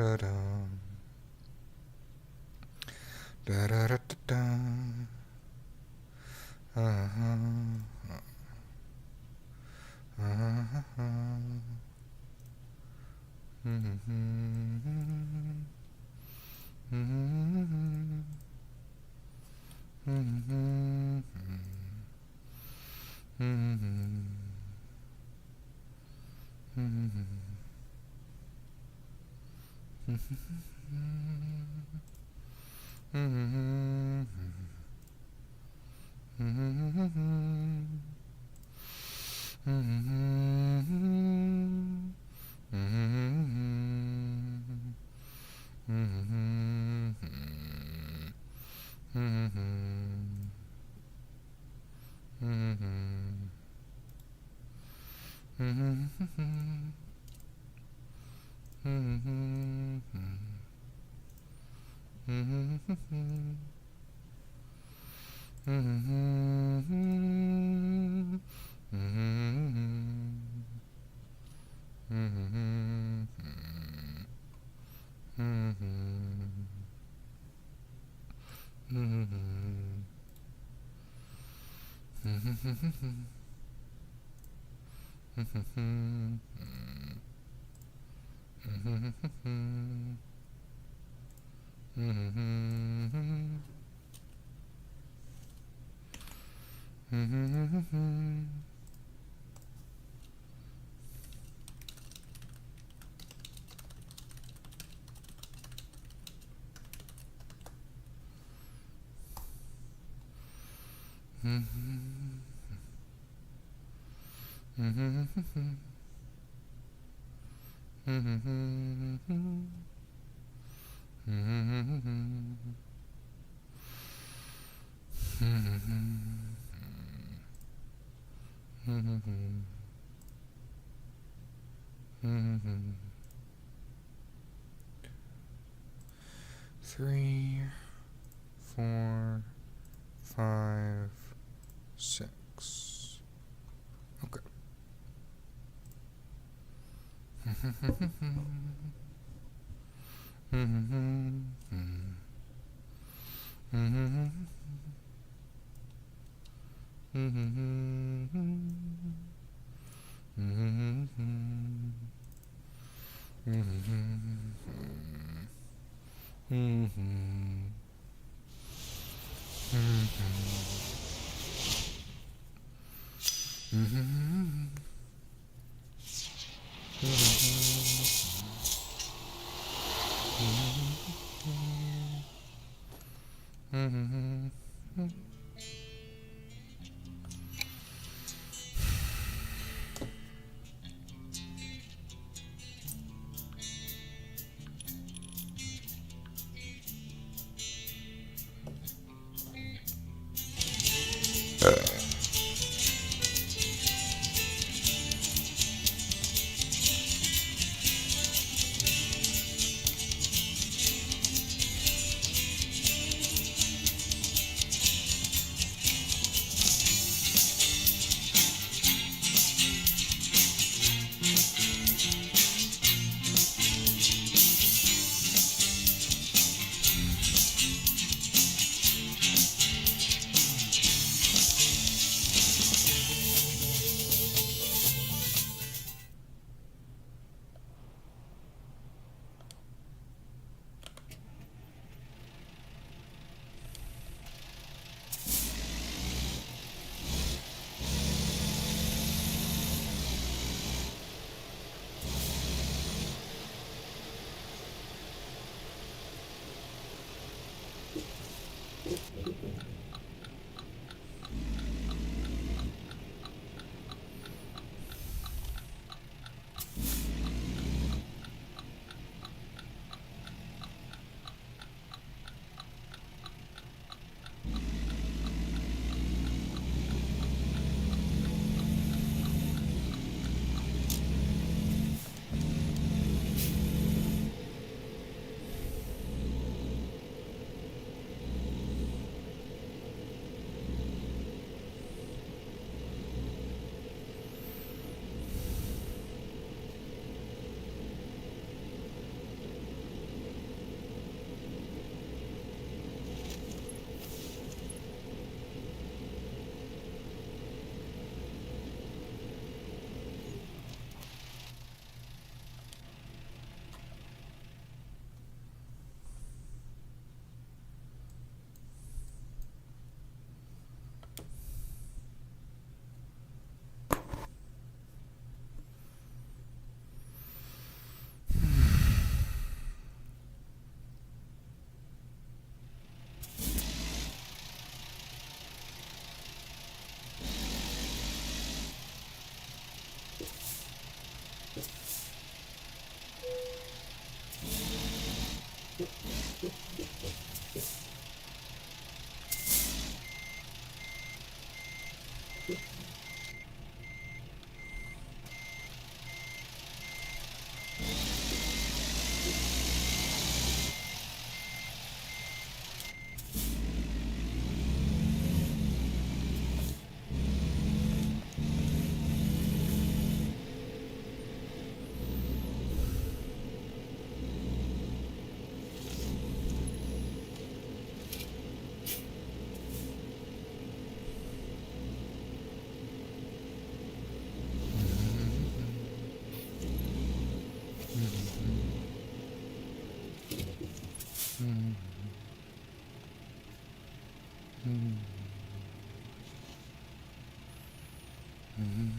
da da. Da da da da da. Three, 4, 5, 6. Okay. Mm. Mm. Mm.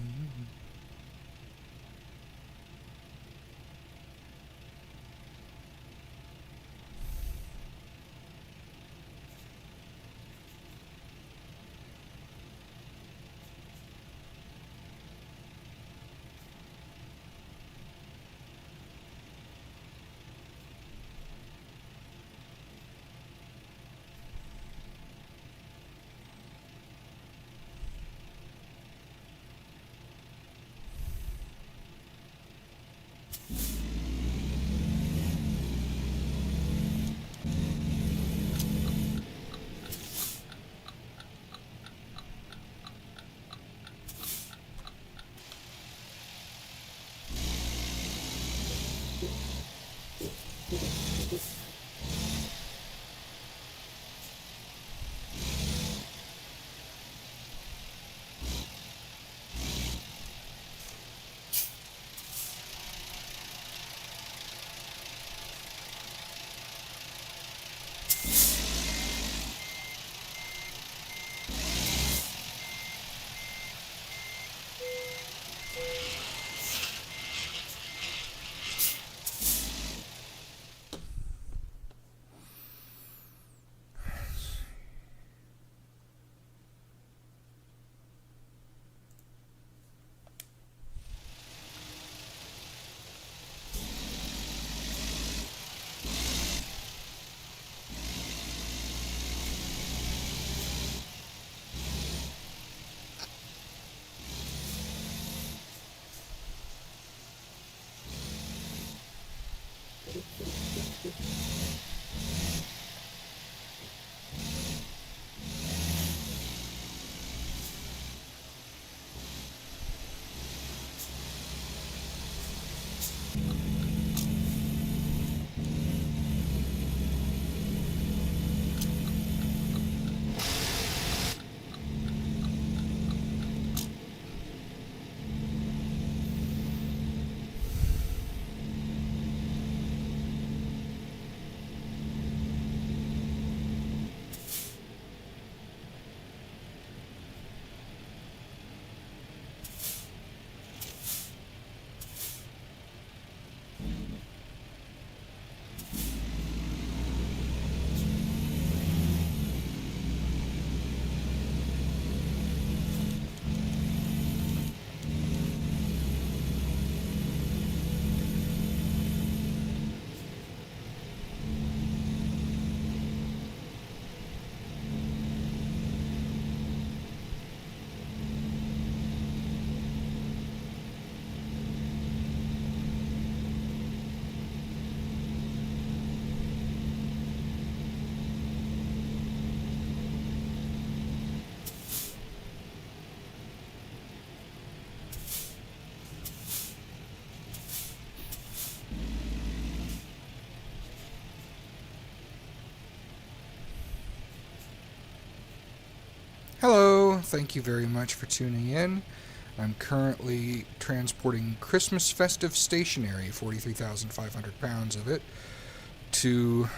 Hello, thank you very much for tuning in. I'm currently transporting Christmas festive stationery, 43,500 pounds of it, to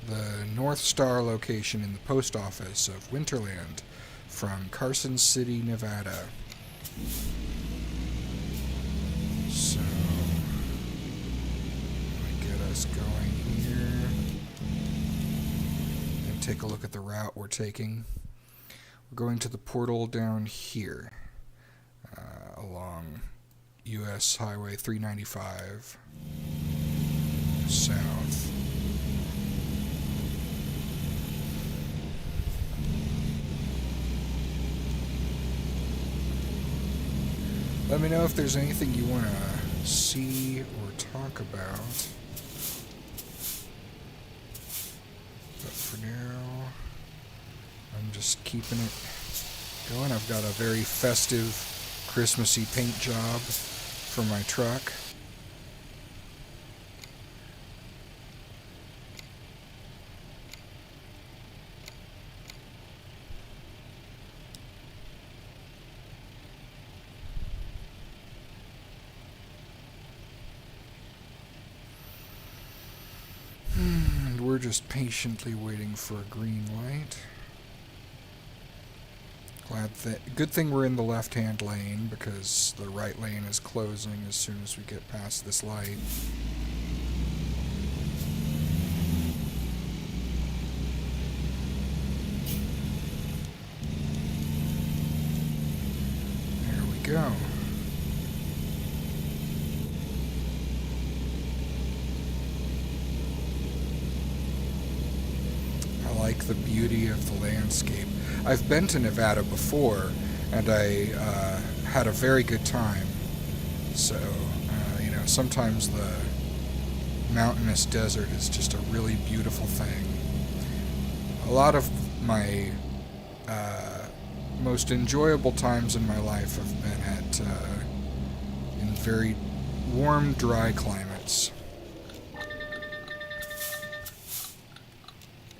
the North Star location in the post office of Winterland from Carson City, Nevada. So, let me get us going here and take a look at the route we're taking. We're going to the portal down here along US Highway 395 south. Let me know if there's anything you want to see or talk about. But for now, I'm just keeping it going. I've got a very festive, Christmassy paint job for my truck. we're just patiently waiting for a green light. Good thing we're in the left-hand lane, because the right lane is closing as soon as we get past this light. There we go. I like the beauty of the landscape. I've been to Nevada before, and I had a very good time. So, sometimes the mountainous desert is just a really beautiful thing. A lot of my most enjoyable times in my life have been in very warm, dry climates.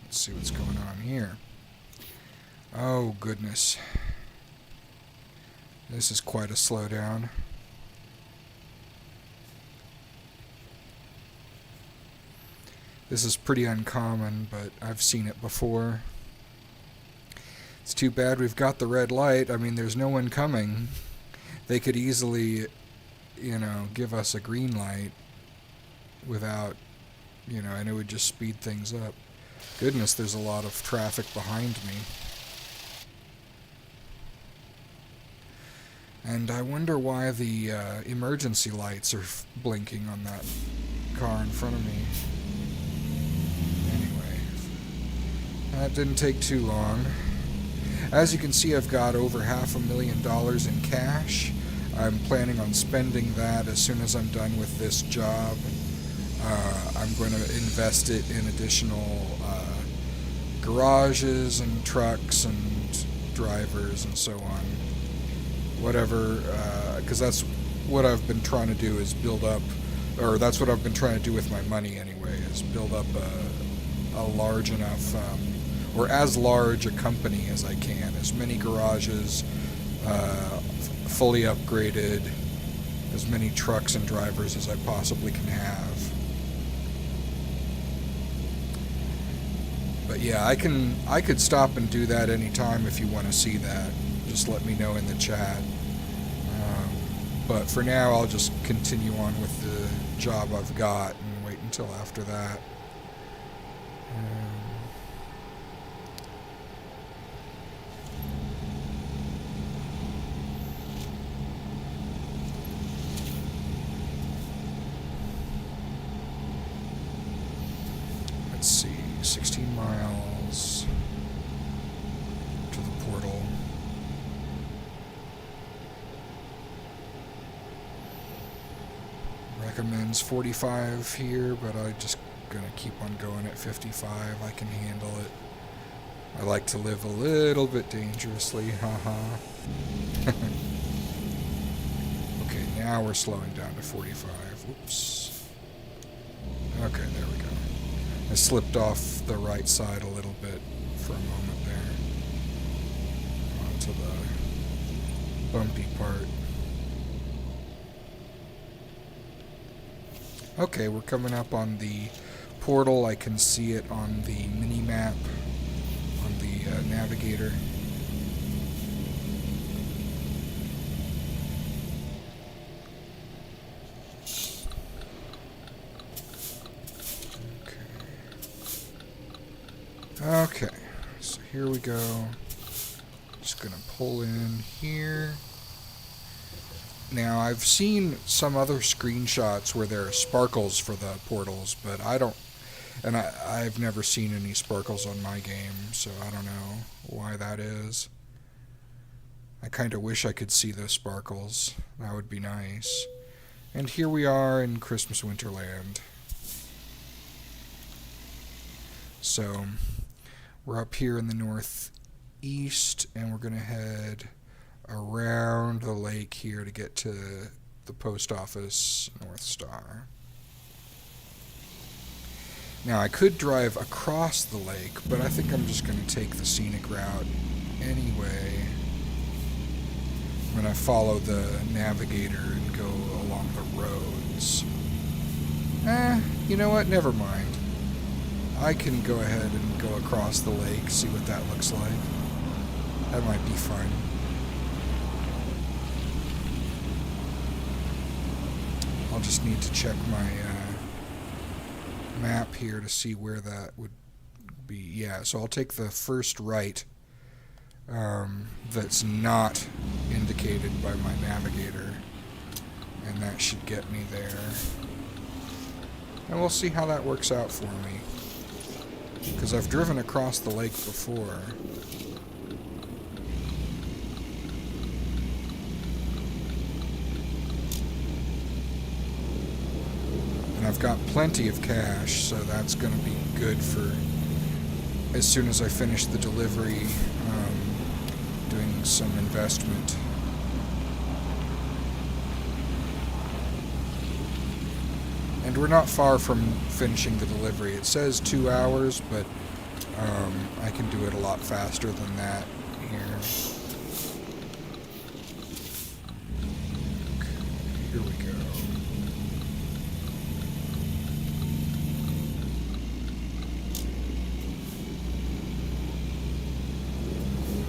Let's see what's going on here. Oh, goodness. This is quite a slowdown. This is pretty uncommon, but I've seen it before. It's too bad we've got the red light. I mean, there's no one coming. They could easily, give us a green light without, and it would just speed things up. Goodness, there's a lot of traffic behind me. And I wonder why the emergency lights are blinking on that car in front of me. Anyway, that didn't take too long. As you can see, I've got over $500,000 in cash. I'm planning on spending that as soon as I'm done with this job. I'm going to invest it in additional garages and trucks and drivers and so on. Whatever, because that's what I've been trying to do, is build up, or that's what I've been trying to do with my money anyway, is build up a large enough, or as large a company as I can. As many garages, fully upgraded, as many trucks and drivers as I possibly can have. But yeah, I could stop and do that anytime if you want to see that. Just let me know in the chat. But for now, I'll just continue on with the job I've got and wait until after that. Let's see, 16 miles to the portal. Recommends 45 here, but I'm just gonna keep on going at 55. I can handle it. I like to live a little bit dangerously, haha. Okay, now we're slowing down to 45. Whoops. Okay, there we go. I slipped off the right side a little bit for a moment there. Onto the bumpy part. Okay, we're coming up on the portal. I can see it on the mini-map, on the navigator. Okay, so here we go. Just gonna pull in here. Now, I've seen some other screenshots where there are sparkles for the portals, but I've never seen any sparkles on my game, so I don't know why that is. I kind of wish I could see those sparkles. That would be nice. And here we are in Christmas Winterland. So, we're up here in the northeast, and we're going to head around the lake here to get to the post office North Star. Now, I could drive across the lake, but I think I'm just going to take the scenic route anyway. I'm going to follow the navigator and go along the roads. You know what? Never mind. I can go ahead and go across the lake, see what that looks like. That might be fun. I'll just need to check my map here to see where that would be. Yeah, so I'll take the first right that's not indicated by my navigator, and that should get me there. And we'll see how that works out for me, because I've driven across the lake before. And I've got plenty of cash, so that's going to be good for as soon as I finish the delivery, doing some investment. And we're not far from finishing the delivery. It says 2 hours, but I can do it a lot faster than that here. Okay, here we go.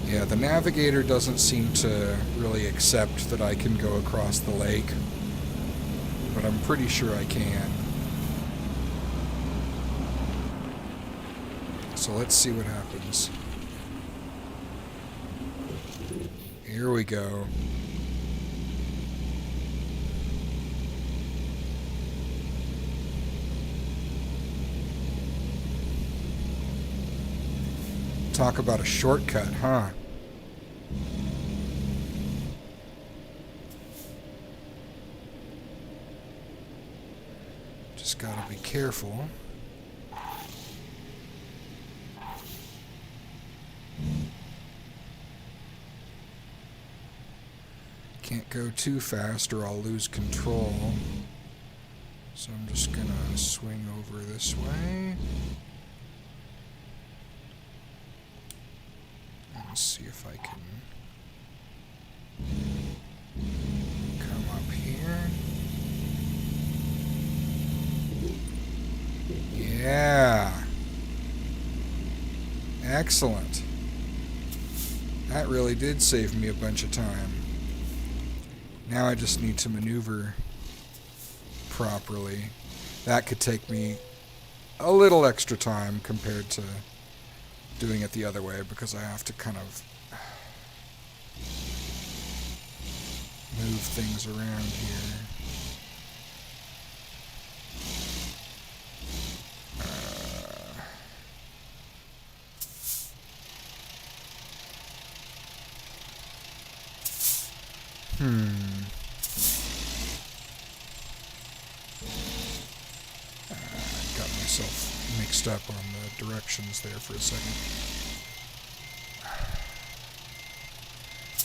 Yeah, the navigator doesn't seem to really accept that I can go across the lake, but I'm pretty sure I can. So let's see what happens. Here we go. Talk about a shortcut, huh? Just gotta be careful. Can't go too fast or I'll lose control. So I'm just gonna swing over this way. Let's see if I can come up here. Yeah. Excellent. That really did save me a bunch of time. Now I just need to maneuver properly. That could take me a little extra time compared to doing it the other way, because I have to kind of move things around here. Got myself mixed up on the directions there for a second.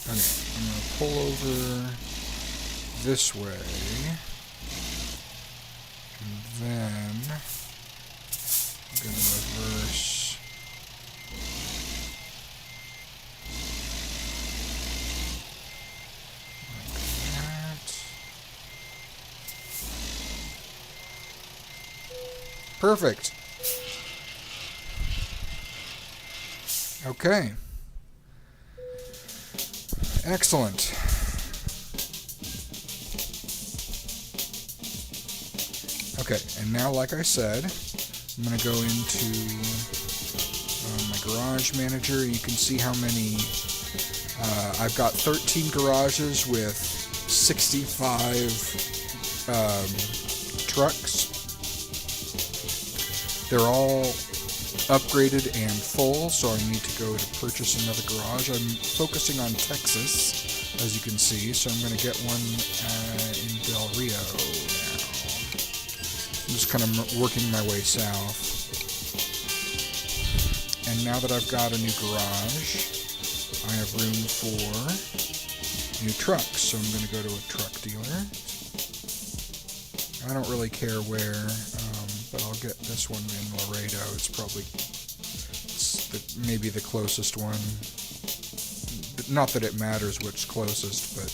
Okay, I'm going to pull over this way, and then I'm going to reverse. Like that. Perfect. Okay. Excellent. Okay, and now, like I said, I'm going to go into my garage manager. You can see how many. I've got 13 garages with 65 trucks. They're all upgraded and full, so I need to go to purchase another garage. I'm focusing on Texas, as you can see, so I'm going to get one in Del Rio now. I'm just kind of working my way south. And now that I've got a new garage, I have room for new trucks, so I'm going to go to a truck dealer. I don't really care where, but I'll get this one in Laredo. It's probably maybe the closest one. Not that it matters which closest, but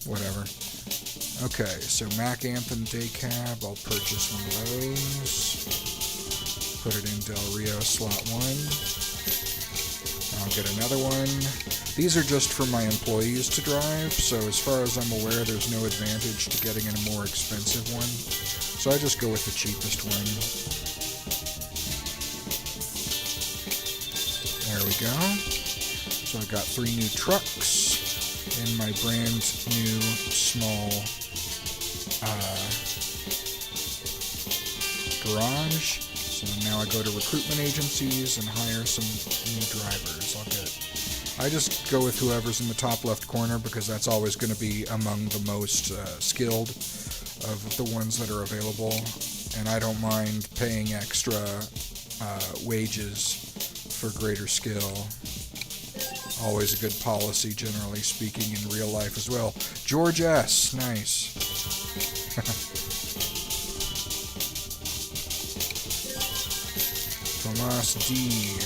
whatever. Okay, so Mac Anthem Day Cab, I'll purchase one of those. Put it in Del Rio slot 1. I'll get another one. These are just for my employees to drive, so as far as I'm aware, there's no advantage to getting in a more expensive one. So I just go with the cheapest one. There we go. So I got 3 new trucks in my brand new small garage. So now I go to recruitment agencies and hire some new drivers. I just go with whoever's in the top left corner because that's always going to be among the most skilled of the ones that are available. And I don't mind paying extra wages for greater skill. Always a good policy, generally speaking, in real life as well. George S. Nice. Tomas D.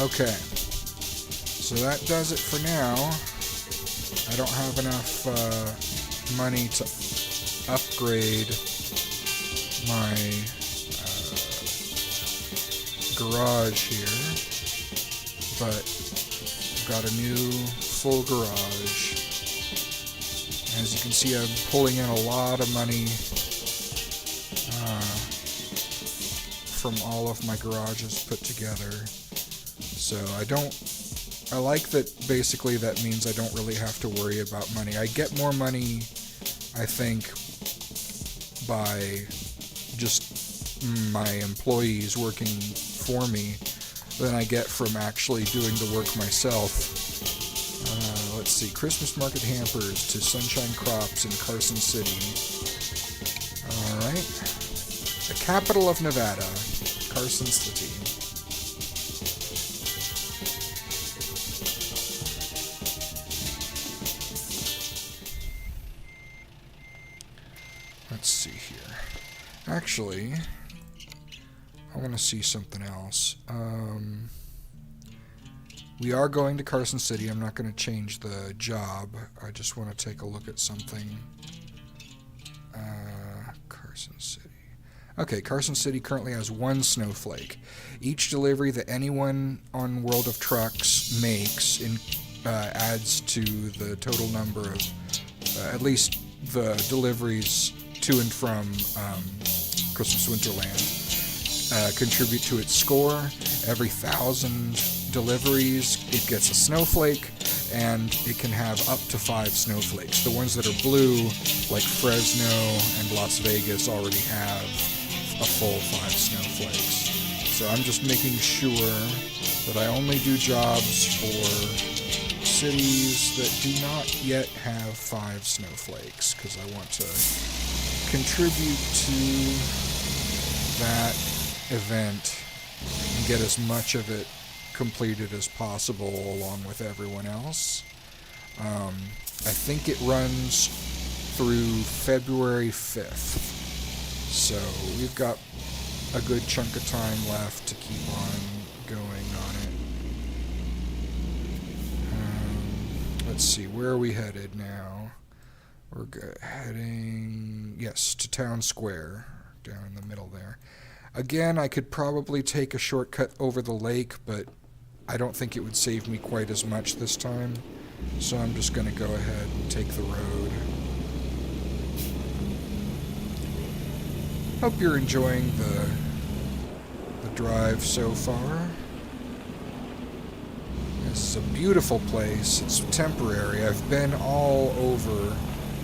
Okay. So that does it for now. I don't have enough money to upgrade my garage here, but I've got a new full garage. As you can see, I'm pulling in a lot of money from all of my garages put together. So I like that. Basically that means I don't really have to worry about money. I get more money, I think, by just my employees working for me than I get from actually doing the work myself. Let's see, Christmas market hampers to Sunshine Crops in Carson City. Alright. The capital of Nevada, Carson City. Let's see here. Actually, I want to see something else. We are going to Carson City. I'm not going to change the job. I just want to take a look at something. Carson City. Okay, Carson City currently has 1 snowflake. Each delivery that anyone on World of Trucks makes adds to the total number of, at least the deliveries to and from Christmas Winterland, contribute to its score. Every 1,000 deliveries, it gets a snowflake, and it can have up to 5 snowflakes. The ones that are blue, like Fresno and Las Vegas, already have a full 5 snowflakes. So I'm just making sure that I only do jobs for cities that do not yet have 5 snowflakes, because I want to contribute to that event and get as much of it completed as possible along with everyone else. I think it runs through February 5th, so we've got a good chunk of time left to keep on going on it. Let's see, where are we headed now? We're heading, yes, to Town Square, down in the middle there. Again, I could probably take a shortcut over the lake, but I don't think it would save me quite as much this time, so I'm just going to go ahead and take the road. Hope you're enjoying the drive so far. This is a beautiful place. It's temporary. I've been all over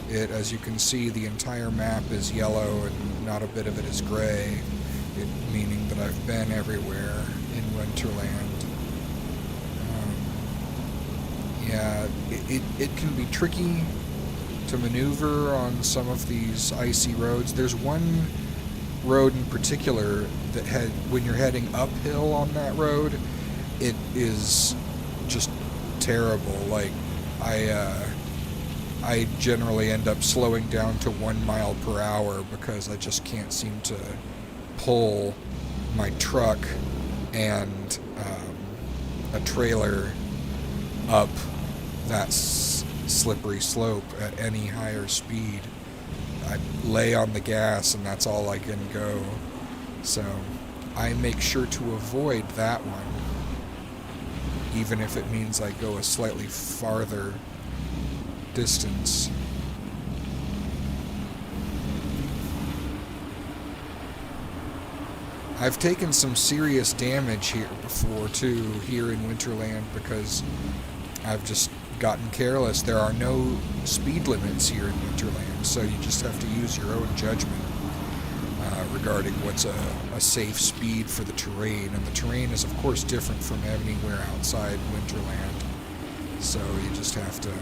it. As you can see, the entire map is yellow and not a bit of it is gray, meaning that I've been everywhere in Winterland. Yeah, it can be tricky to maneuver on some of these icy roads. There's one road in particular that when you're heading uphill on that road, it is just terrible. Like, I generally end up slowing down to 1 mile per hour because I just can't seem to pull my truck and a trailer up that slippery slope at any higher speed. I lay on the gas and that's all I can go. So I make sure to avoid that one, even if it means I go a slightly farther distance. I've taken some serious damage here before too, here in Winterland, because I've just gotten careless. There are no speed limits here in Winterland, so you just have to use your own judgment regarding what's a safe speed for the terrain. And the terrain is of course different from anywhere outside Winterland, so you just have to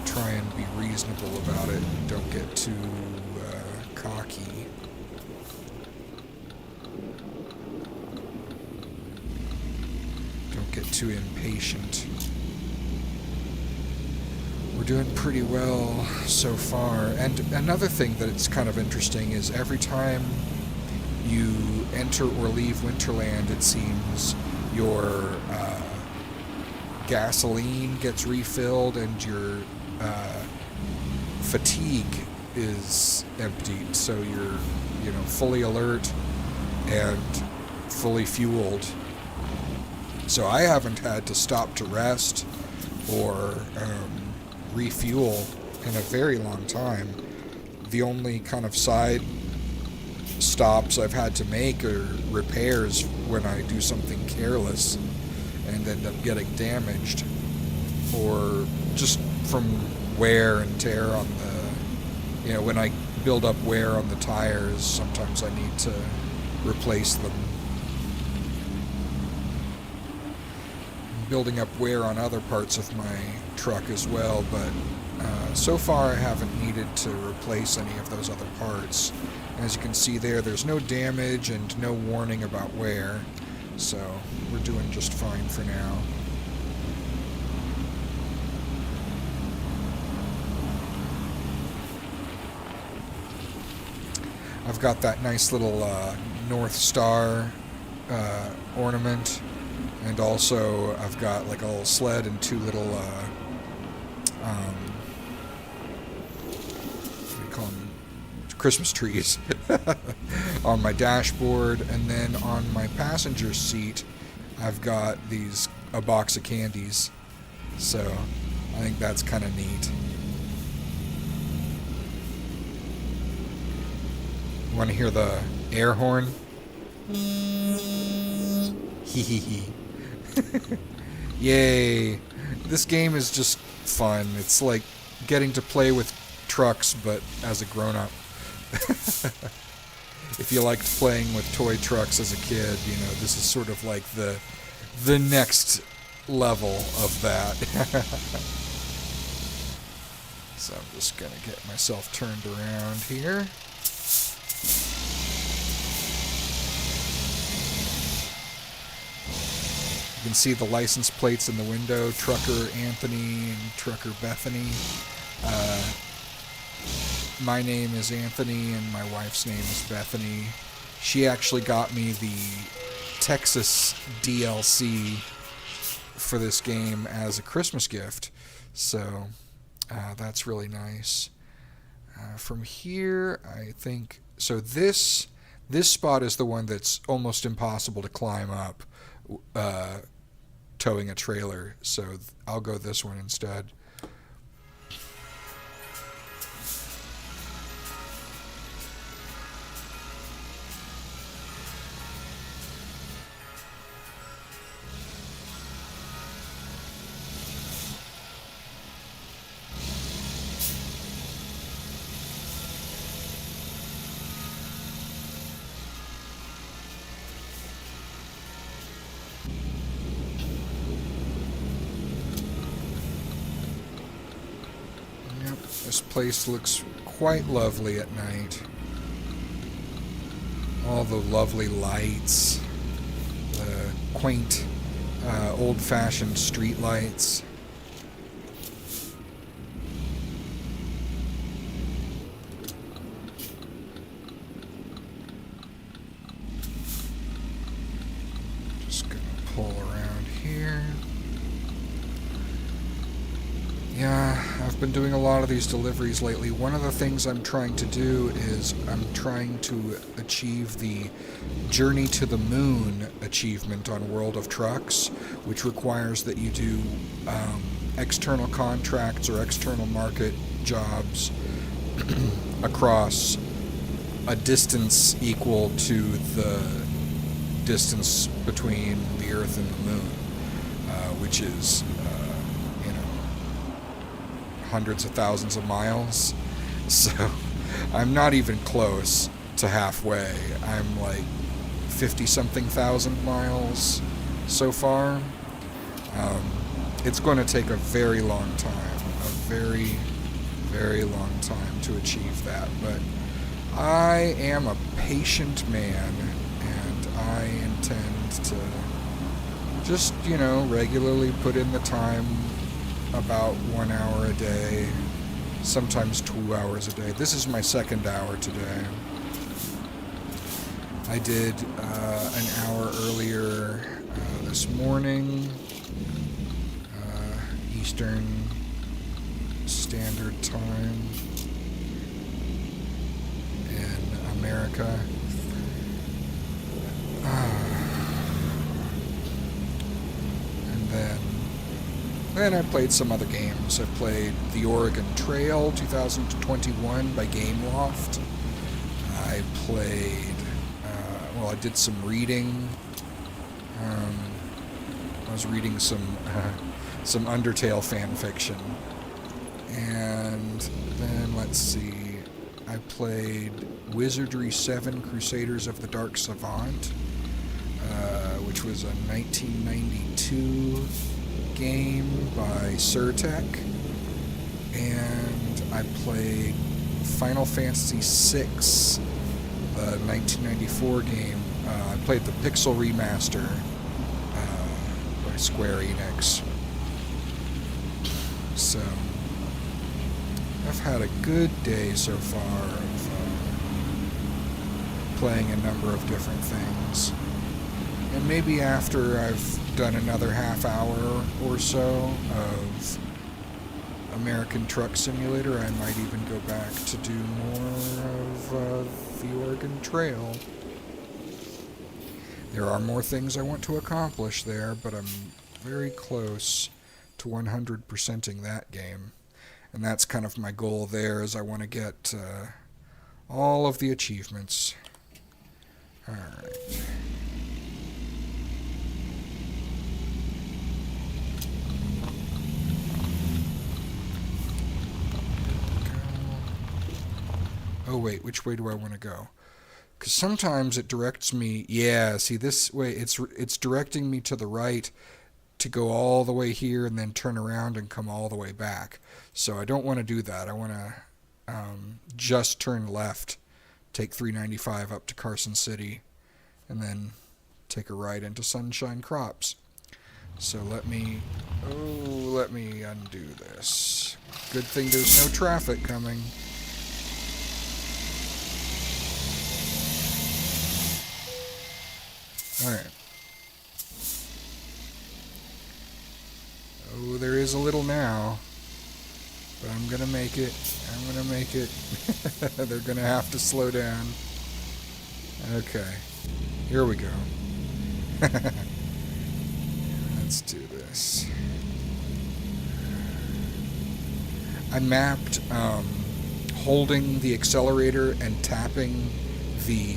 try and be reasonable about it and don't get too cocky. Don't get too impatient. We're doing pretty well so far. And another thing that it's kind of interesting is every time you enter or leave Winterland, it seems your gasoline gets refilled and your fatigue is emptied, so you're, you know, fully alert and fully fueled. So I haven't had to stop to rest or refuel in a very long time. The only kind of side stops I've had to make are repairs when I do something careless and end up getting damaged, or just from wear and tear on the, you know, when I build up wear on the tires, sometimes I need to replace them. Building up wear on other parts of my truck as well, but so far I haven't needed to replace any of those other parts. As you can see there, there's no damage and no warning about wear, so we're doing just fine for now. I've got that nice little North Star ornament, and also I've got like a little sled and two little what do you call them? Christmas trees on my dashboard, and then on my passenger seat I've got a box of candies, so I think that's kind of neat. Want to hear the air horn? Hee hee hee. Yay. This game is just fun. It's like getting to play with trucks, but as a grown-up. If you liked playing with toy trucks as a kid, you know, this is sort of like the next level of that. So I'm just going to get myself turned around here. You can see the license plates in the window, Trucker Anthony and Trucker Bethany. My name is Anthony and my wife's name is Bethany. She actually got me the Texas DLC for this game as a Christmas gift, so that's really nice. From here, I think, so this spot is the one that's almost impossible to climb up towing a trailer, so I'll go this one instead. This place looks quite lovely at night. All the lovely lights, the quaint, old-fashioned street lights. Just gonna pull around here. Yeah, I've been doing a lot of these deliveries lately. One of the things I'm trying to do is I'm trying to achieve the Journey to the Moon achievement on World of Trucks, which requires that you do external contracts or external market jobs across a distance equal to the distance between the Earth and the Moon, which is hundreds of thousands of miles. So I'm not even close to halfway. I'm like 50-something thousand miles so far. It's going to take a very long time, a very, very long time to achieve that. But I am a patient man, and I intend to just, regularly put in the time, about 1 hour a day, sometimes 2 hours a day. This is my second hour today. I did an hour earlier this morning, Eastern Standard Time in America. And then I played some other games. I played The Oregon Trail 2021 by Gameloft. I played, I did some reading. I was reading some Undertale fan fiction. And then, let's see, I played Wizardry 7 Crusaders of the Dark Savant, which was a 1992 game by Surtech. And I played Final Fantasy VI, the 1994 game. I played the Pixel Remaster by Square Enix. So I've had a good day so far of playing a number of different things. And maybe after I've done another half hour or so of American Truck Simulator, I might even go back to do more of the Oregon Trail. There are more things I want to accomplish there, but I'm very close to 100%ing that game. And that's kind of my goal there, is I want to get all of the achievements. Alright. Oh wait, which way do I want to go? Because sometimes it directs me, see this way, it's directing me to the right to go all the way here and then turn around and come all the way back. So I don't want to do that. I want to just turn left, take 395 up to Carson City, and then take a right into Sunshine Crops. So let me undo this. Good thing there's no traffic coming. Alright. Oh, there is a little now. But I'm gonna make it. They're gonna have to slow down. Okay. Here we go. Let's do this. I mapped holding the accelerator and tapping the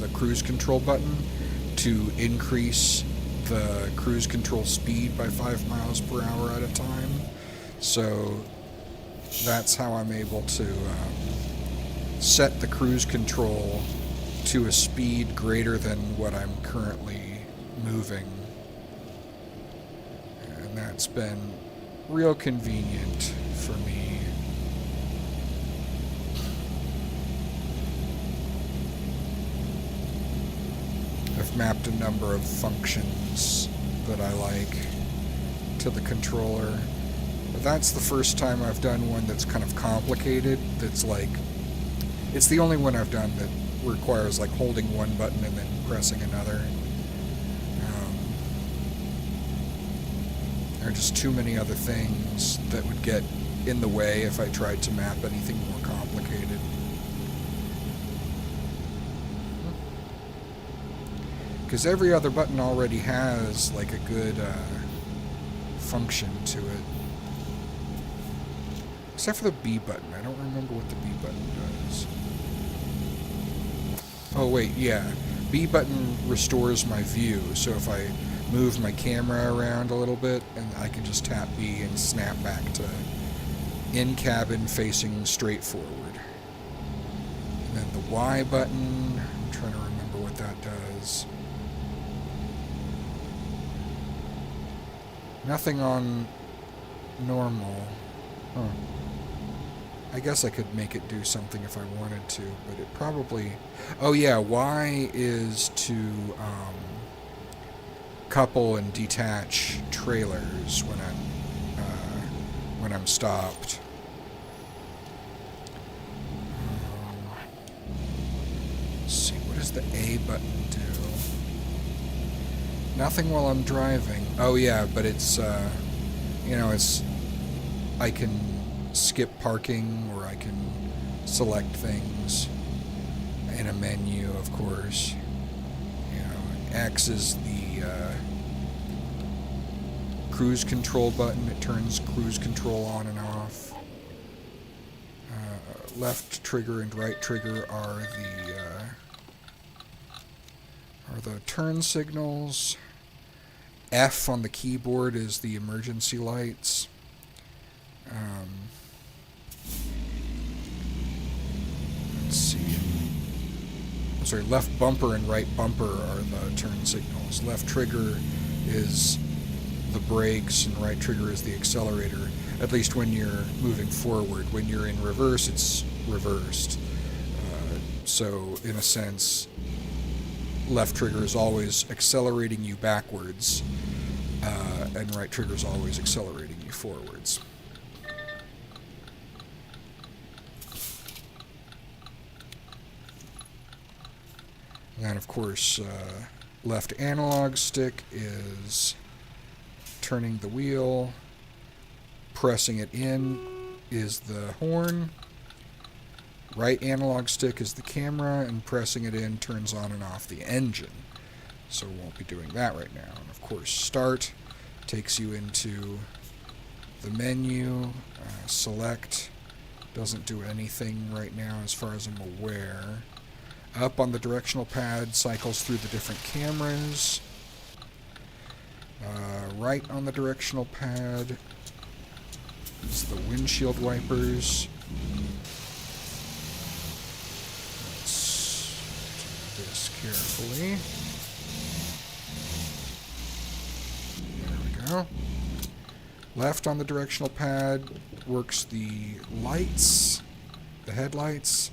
the cruise control button to increase the cruise control speed by 5 miles per hour at a time. So that's how I'm able to set the cruise control to a speed greater than what I'm currently moving. And that's been real convenient for me. I've mapped a number of functions that I like to the controller. But that's the first time I've done one that's kind of complicated. That's like, it's the only one I've done that requires like holding one button and then pressing another. There are just too many other things that would get in the way if I tried to map anything more complicated. Because every other button already has like a good function to it. Except for the B button. I don't remember what the B button does. Oh wait, yeah. B button restores my view, so if I move my camera around a little bit, and I can just tap B and snap back to in-cabin facing straight forward. And then the Y button, I'm trying to remember what that does. Nothing on normal. Huh. I guess I could make it do something if I wanted to, but it probably... Oh yeah, Y is to couple and detach trailers when I'm stopped. Let's see, what does the A button do? Nothing while I'm driving. Oh yeah, but it's it's I can skip parking, or I can select things in a menu, of course. X is the cruise control button. It turns cruise control on and off. Left trigger and right trigger are the turn signals. F on the keyboard is the emergency lights. Let's see. Sorry, left bumper and right bumper are the turn signals. Left trigger is the brakes and right trigger is the accelerator, at least when you're moving forward. When you're in reverse, it's reversed. So, in a sense, left trigger is always accelerating you backwards, and right trigger is always accelerating you forwards. And then, of course, left analog stick is turning the wheel. Pressing it in is the horn. Right analog stick is the camera, and pressing it in turns on and off the engine. So we won't be doing that right now. And of course, start takes you into the menu. Select doesn't do anything right now as far as I'm aware. Up on the directional pad cycles through the different cameras. Right on the directional pad is the windshield wipers. Let's do this carefully. There we go. Left on the directional pad works the lights, the headlights.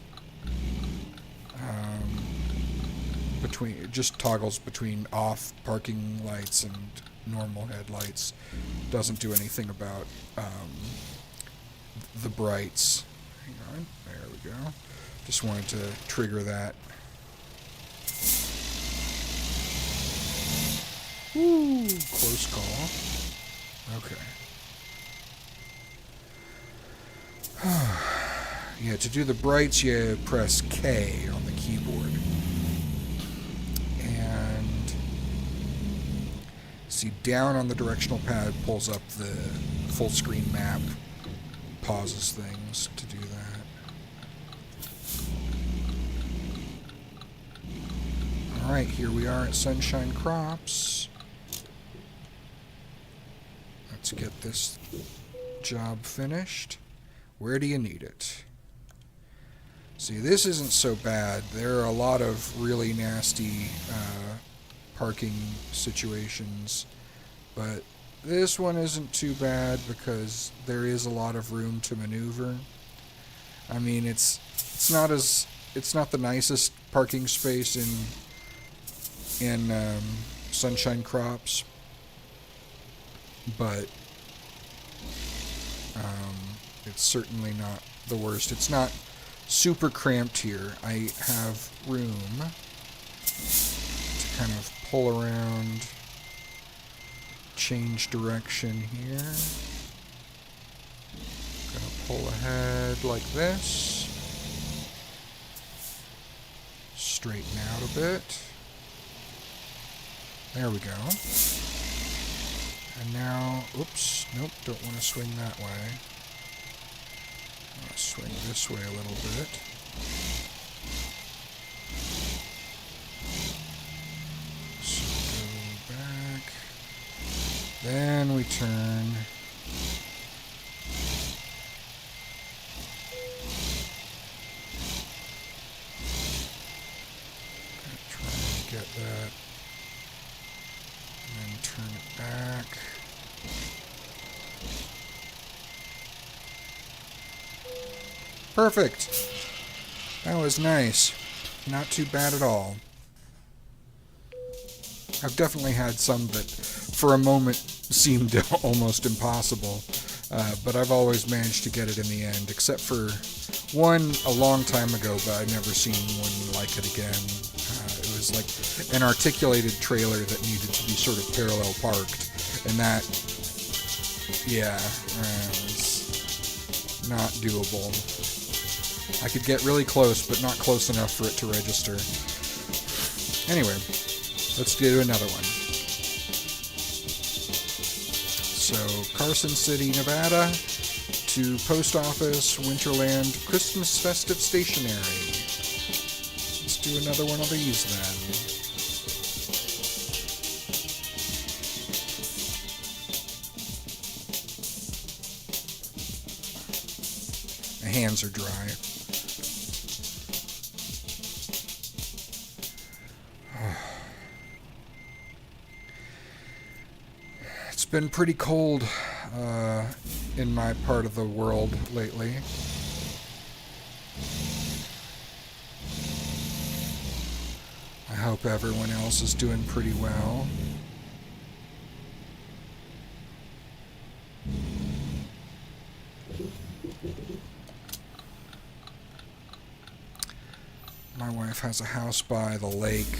Just toggles between off parking lights and normal headlights. Doesn't do anything about the brights. Hang on, there we go. Just wanted to trigger that. Woo, close call. Okay. Yeah, to do the brights, you press K on the keyboard. And see, down on the directional pad pulls up the full screen map, pauses things to do that. Alright, here we are at Sunshine Crops. Let's get this job finished. Where do you need it? See, this isn't so bad. There are a lot of really nasty parking situations, but this one isn't too bad because there is a lot of room to maneuver. I mean, it's not the nicest parking space in Sunshine Crops, but it's certainly not the worst. It's not super cramped here. I have room to kind of pull around change direction here. Gonna pull ahead like this. Straighten out a bit. There we go. And now, oops, nope, don't want to swing that way. I'll swing this way a little bit. So go back. Then we turn. Try and get that. And then turn it back. Perfect. That was nice. Not too bad at all. I've definitely had some that for a moment seemed almost impossible, but I've always managed to get it in the end, except for one a long time ago, but I've never seen one like it again. It was like an articulated trailer that needed to be sort of parallel parked, and that, yeah, was not doable. I could get really close, but not close enough for it to register. Anyway, let's do another one. So, Carson City, Nevada, to Post Office, Winterland, Christmas Festive Stationery. Let's do another one of these then. My hands are dry. It's been pretty cold in my part of the world lately. I hope everyone else is doing pretty well. My wife has a house by the lake,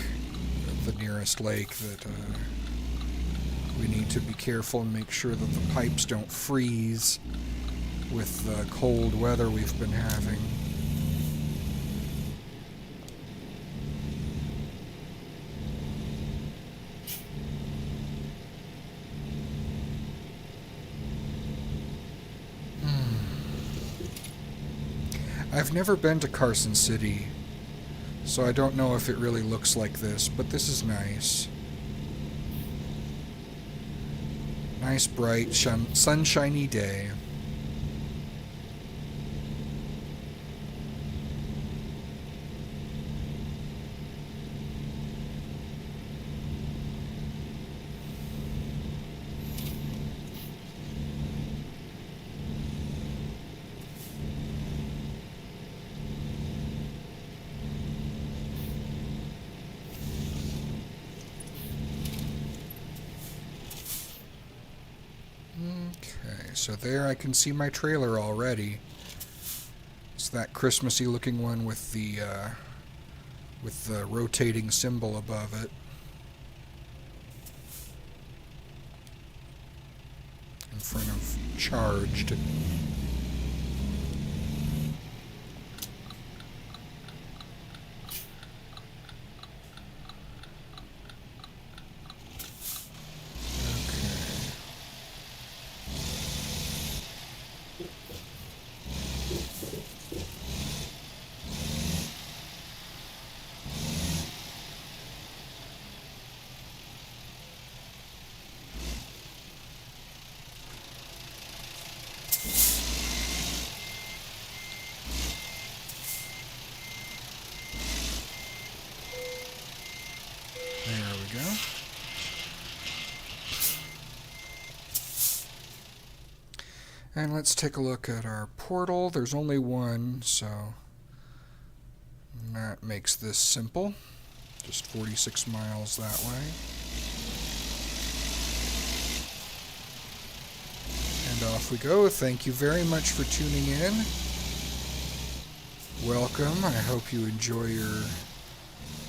the nearest lake, that we need to be careful and make sure that the pipes don't freeze with the cold weather we've been having. I've never been to Carson City, so I don't know if it really looks like this, but this is nice. Nice, bright, sunshiny day. Okay, so there I can see my trailer already. It's that Christmassy looking one with the rotating symbol above it. In front of charged. There we go. And let's take a look at our portal. There's only one, so that makes this simple. Just 46 miles that way. And off we go. Thank you very much for tuning in. Welcome. I hope you enjoy your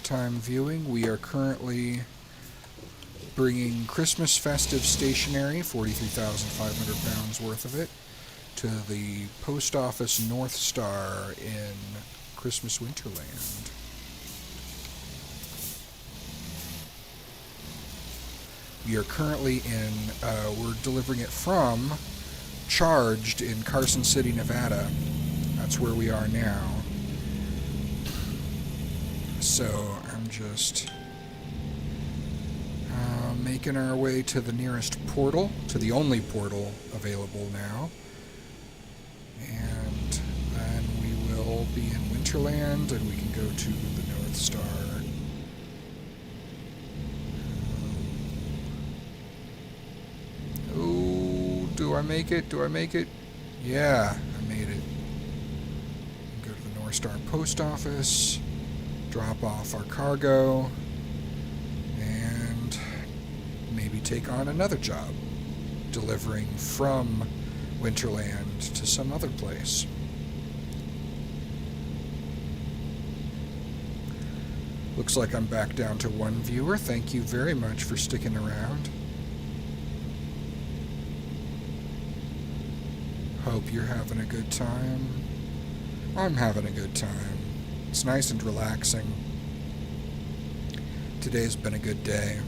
time viewing. We are currently bringing Christmas festive stationery, 43,500 pounds worth of it, to the Post Office North Star in Christmas Winterland. We are currently we're delivering it from Charged in Carson City, Nevada. That's where we are now. So I'm just making our way to the nearest portal, to the only portal available now. And then we will be in Winterland, and we can go to the North Star. Oh, do I make it? Do I make it? Yeah, I made it. Go to the North Star Post Office, drop off our cargo, and maybe take on another job, delivering from Winterland to some other place. Looks like I'm back down to one viewer. Thank you very much for sticking around. Hope you're having a good time. I'm having a good time. It's nice and relaxing. Today's been a good day.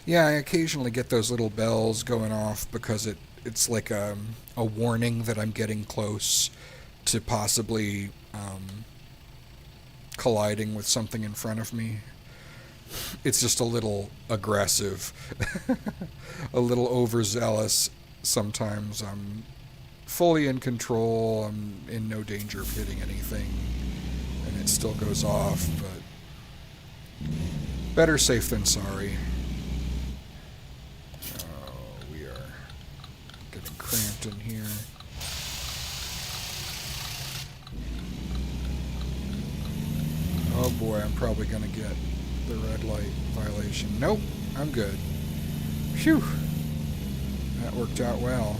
Yeah, I occasionally get those little bells going off because it's like a warning that I'm getting close to possibly colliding with something in front of me. It's just a little aggressive, a little overzealous. Sometimes I'm fully in control, I'm in no danger of hitting anything, and it still goes off, but better safe than sorry. Cramped in here. Oh boy, I'm probably gonna get the red light violation. Nope, I'm good. Phew, that worked out well.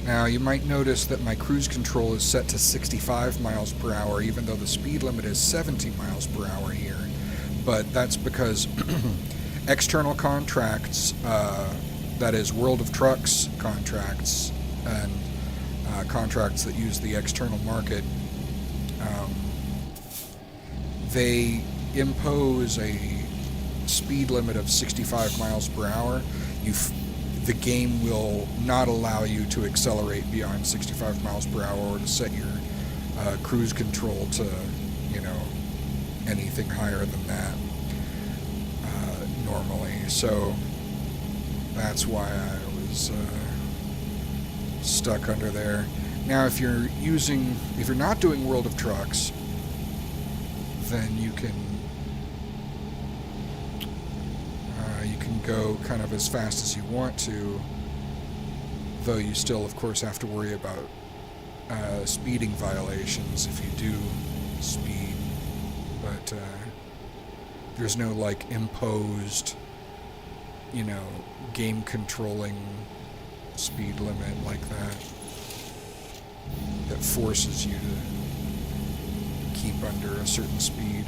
Now, you might notice that my cruise control is set to 65 miles per hour, even though the speed limit is 70 miles per hour here. But that's because external contracts, that is World of Trucks contracts, and contracts that use the external market, they impose a speed limit of 65 miles per hour. The game will not allow you to accelerate beyond 65 miles per hour or to set your cruise control to, anything higher than that normally. So that's why I was stuck under there. Now, if you're not doing World of Trucks, then you can go kind of as fast as you want to, though you still, of course, have to worry about speeding violations if you do speed. But there's no, imposed, game controlling speed limit like that forces you to keep under a certain speed.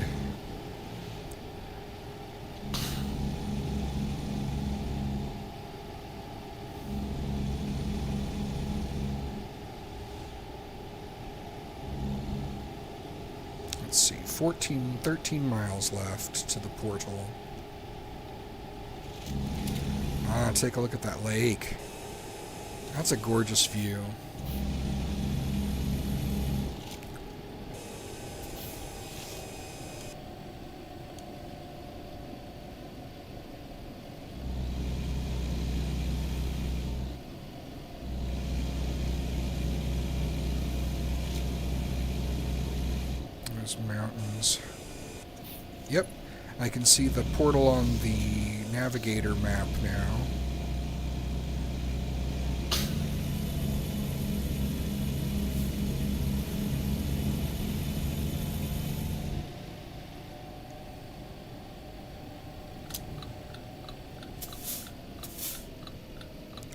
Let's see, 13 miles left to the portal. Take a look at that lake. That's a gorgeous view. Mountains. Yep. I can see the portal on the navigator map now.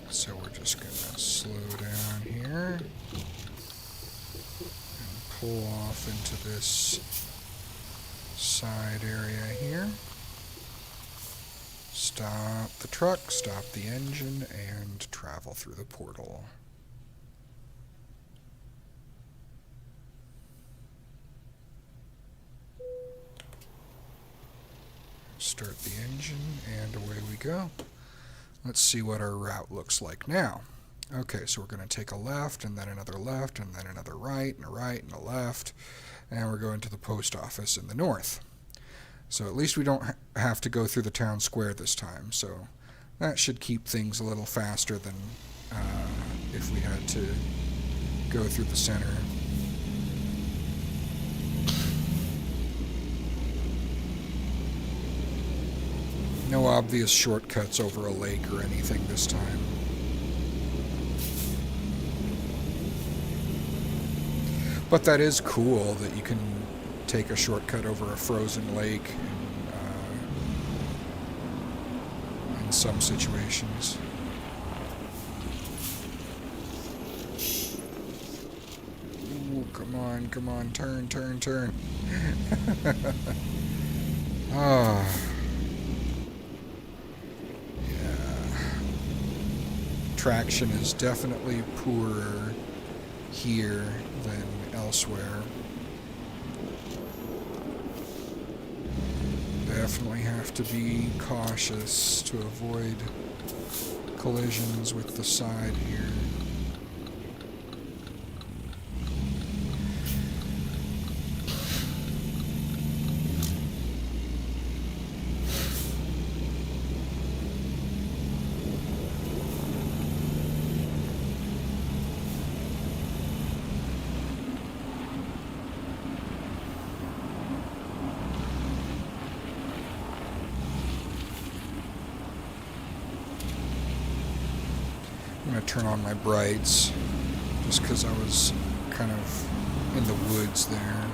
So we're just going to slow down here and pull off into this side area here. Stop the truck, stop the engine, and travel through the portal. Start the engine, and away we go. Let's see what our route looks like now. Okay, so we're going to take a left, and then another left, and then another right, and a right, and a left, and we're going to the post office in the north. So at least we don't have to go through the town square this time, so that should keep things a little faster than if we had to go through the center. No obvious shortcuts over a lake or anything this time. But that is cool that you can take a shortcut over a frozen lake in some situations. Ooh, come on, come on, turn, turn, turn. Ah. Traction is definitely poorer here than elsewhere. Definitely have to be cautious to avoid collisions with the side here. I'm going to turn on my brights just because I was kind of in the woods there.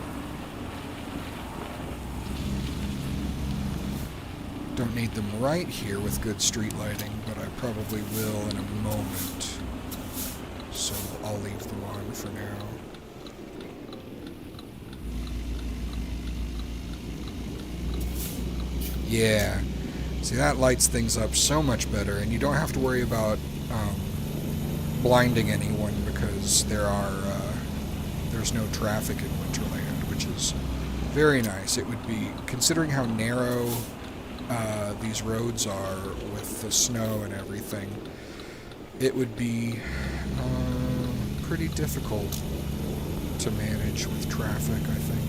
Don't need them right here with good street lighting, but I probably will in a moment. So I'll leave them on for now. Yeah. See, that lights things up so much better, and you don't have to worry about blinding anyone because there's no traffic in Winterland, which is very nice. It would be, considering how narrow these roads are with the snow and everything, it would be pretty difficult to manage with traffic, I think.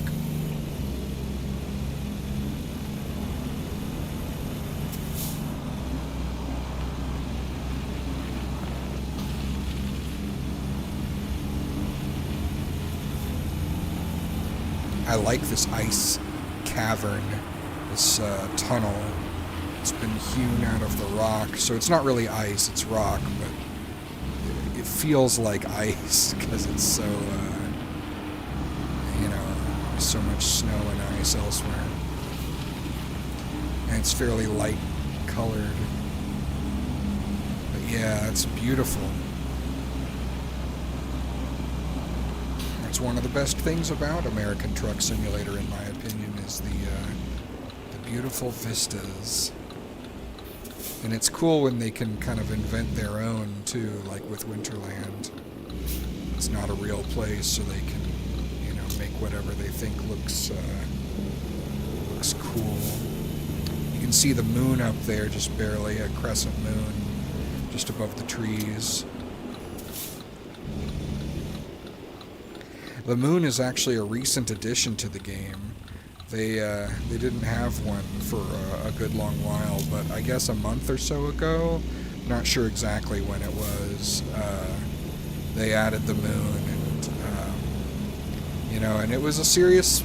I like this ice cavern, this tunnel. It's been hewn out of the rock, so it's not really ice, it's rock, but it feels like ice because it's so, so much snow and ice elsewhere. And it's fairly light colored. But yeah, it's beautiful. It's one of the best things about American Truck Simulator, in my opinion, is the beautiful vistas. And it's cool when they can kind of invent their own, too, like with Winterland. It's not a real place, so they can, make whatever they think looks cool. You can see the moon up there, just barely, a crescent moon, just above the trees. The moon is actually a recent addition to the game. They didn't have one for a good long while, but I guess a month or so ago, not sure exactly when it was, they added the moon, and and it was a serious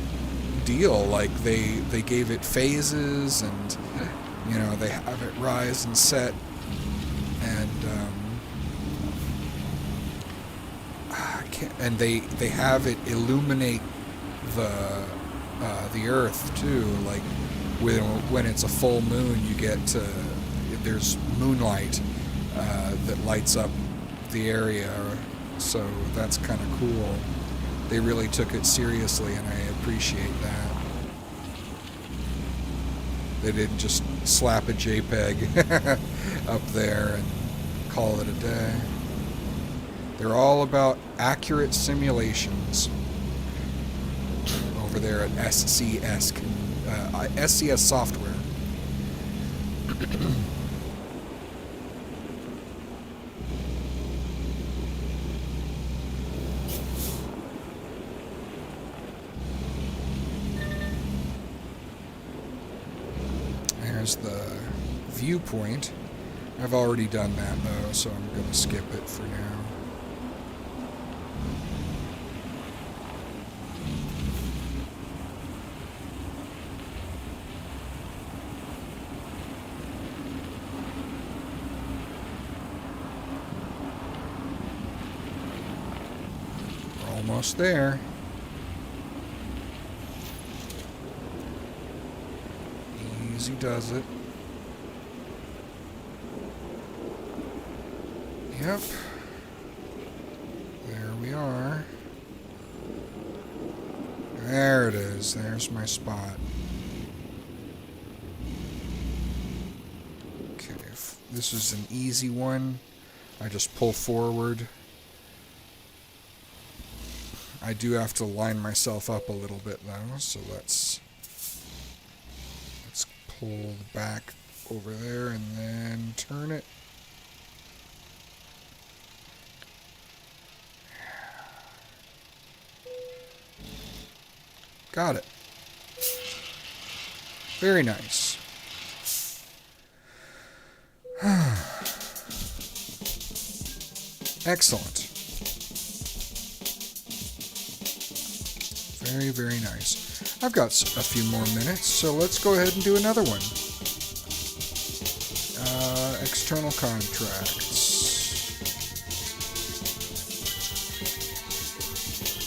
deal. Like they gave it phases, and they have it rise and set, and and they have it illuminate the Earth too. Like when it's a full moon, you get there's moonlight that lights up the area, so that's kind of cool. They really took it seriously, and I appreciate that. They didn't just slap a JPEG up there and call it a day. They're all about accurate simulations over there at SCS Software. There's the viewpoint. I've already done that though, so I'm going to skip it for now. We're almost there. Easy does it. Yep. There we are. There it is. There's my spot. Okay, if this is an easy one, I just pull forward. I do have to line myself up a little bit though, so let's pull back over there and then turn it. Got it. Very nice. Excellent. Very, very nice. I've got a few more minutes, so let's go ahead and do another one. External contracts.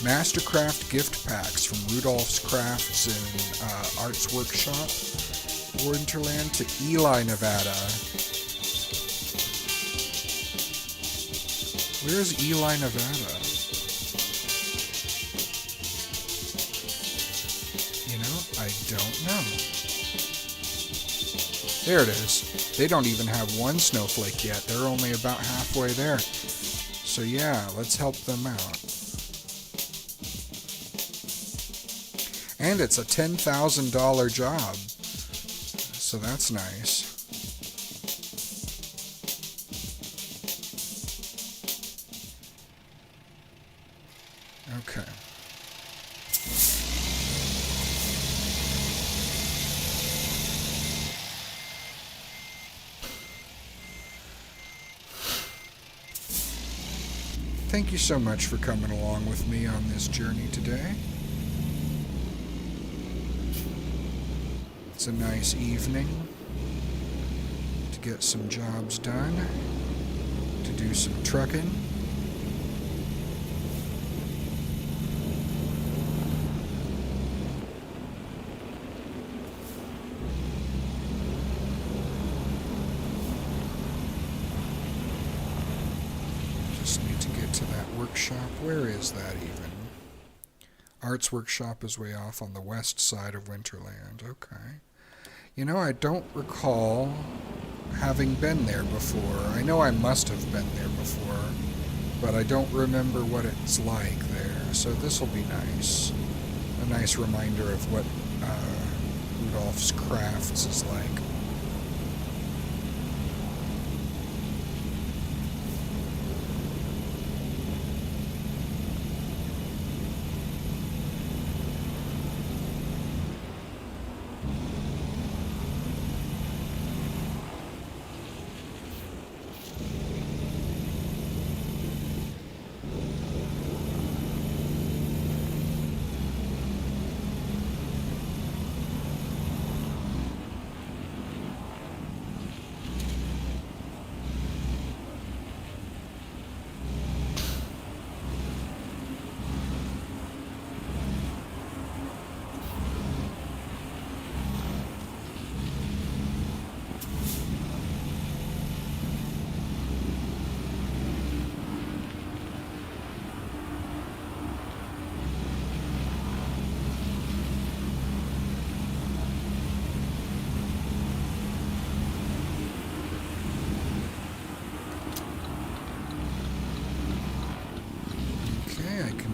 Mastercraft gift packs from Rudolph's Crafts in Arts Workshop, Winterland to Ely, Nevada. Where's Ely, Nevada? I don't know. There it is. They don't even have one snowflake yet. They're only about halfway there. So yeah, let's help them out. And it's a $10,000 job. So that's nice. Okay. Thank you so much for coming along with me on this journey today. It's a nice evening to get some jobs done, to do some trucking. Workshop. Where is that even? Arts Workshop is way off on the west side of Winterland. Okay. I don't recall having been there before. I know I must have been there before, but I don't remember what it's like there. So this will be nice. A nice reminder of what Rudolph's Crafts is like.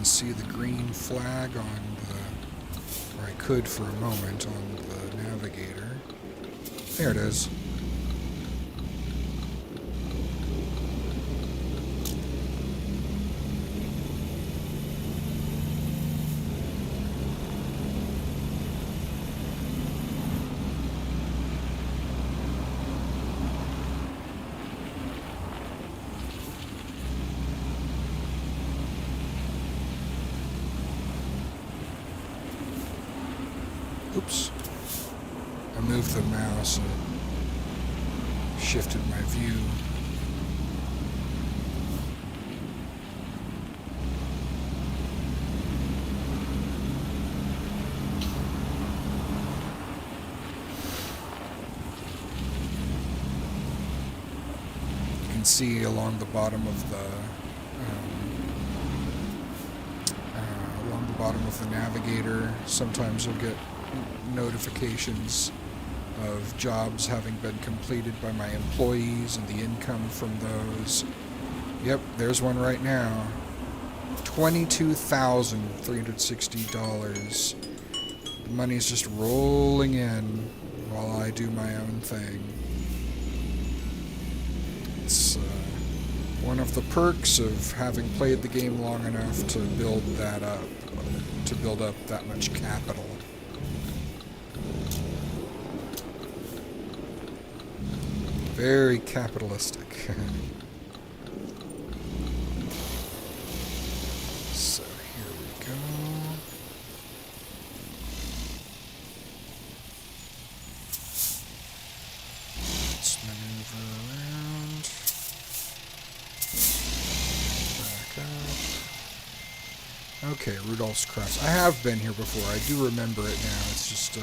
see the green flag on the, or I could for a moment, on the navigator. There it is. Oops. I moved the mouse and it shifted my view. You can see along the bottom of the navigator, sometimes you'll get notifications of jobs having been completed by my employees and the income from those. Yep, there's one right now. $22,360. The money's just rolling in while I do my own thing. It's one of the perks of having played the game long enough to build that up, to build up that much capital. Very capitalistic. So here we go. Let's maneuver around. Back up. Okay, Rudolph's Crafts. I have been here before. I do remember it now. It's just, I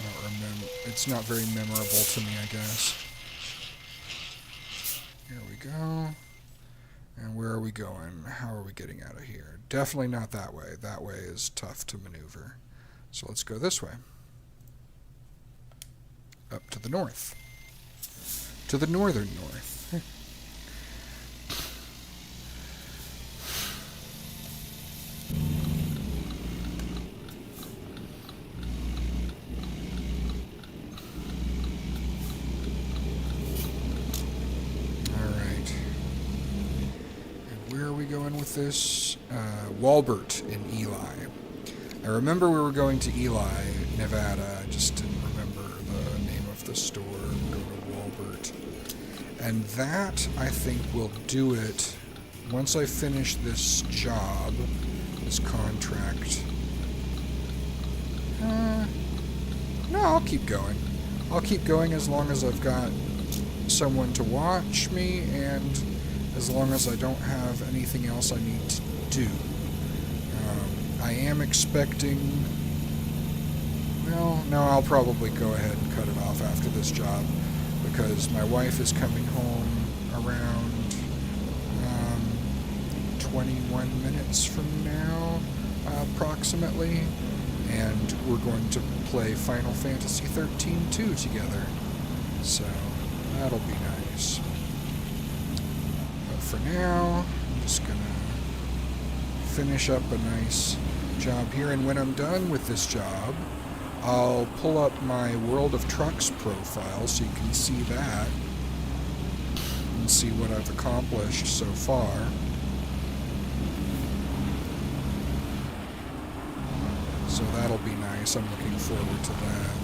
don't remember. It's not very memorable to me, I guess. Here we go. And where are we going? How are we getting out of here? Definitely not that way. That way is tough to maneuver. So let's go this way. Up to the north. To the northern north. Going with this Walbert in Eli. I remember we were going to Eli, Nevada. I just didn't remember the name of the store. Go to Walbert, and that I think will do it. Once I finish this job, this contract. No, I'll keep going. I'll keep going as long as I've got someone to watch me and as long as I don't have anything else I need to do. I am expecting... Well, no, I'll probably go ahead and cut it off after this job, because my wife is coming home around 21 minutes from now, approximately, and we're going to play Final Fantasy 13-2 together. So, that'll be nice. For now, I'm just gonna finish up a nice job here, and when I'm done with this job, I'll pull up my World of Trucks profile so you can see that and see what I've accomplished so far. So that'll be nice. I'm looking forward to that.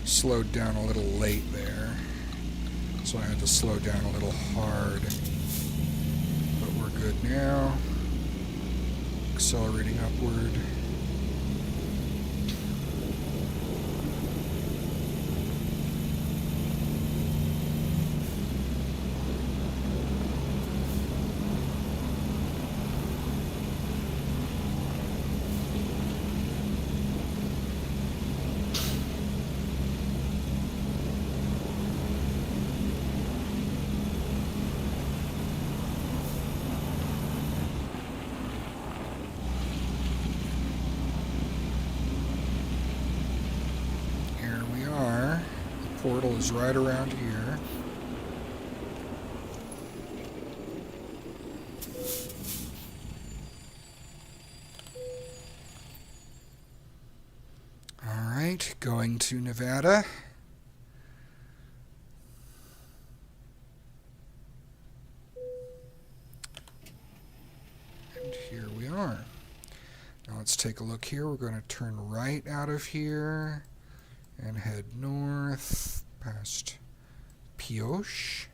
Slowed down a little late there, so I had to slow down a little hard. we're good now. Accelerating upward. Portal is right around here. Alright, going to Nevada. And here we are. Now let's take a look here. We're going to turn right out of here and head north past Pioche.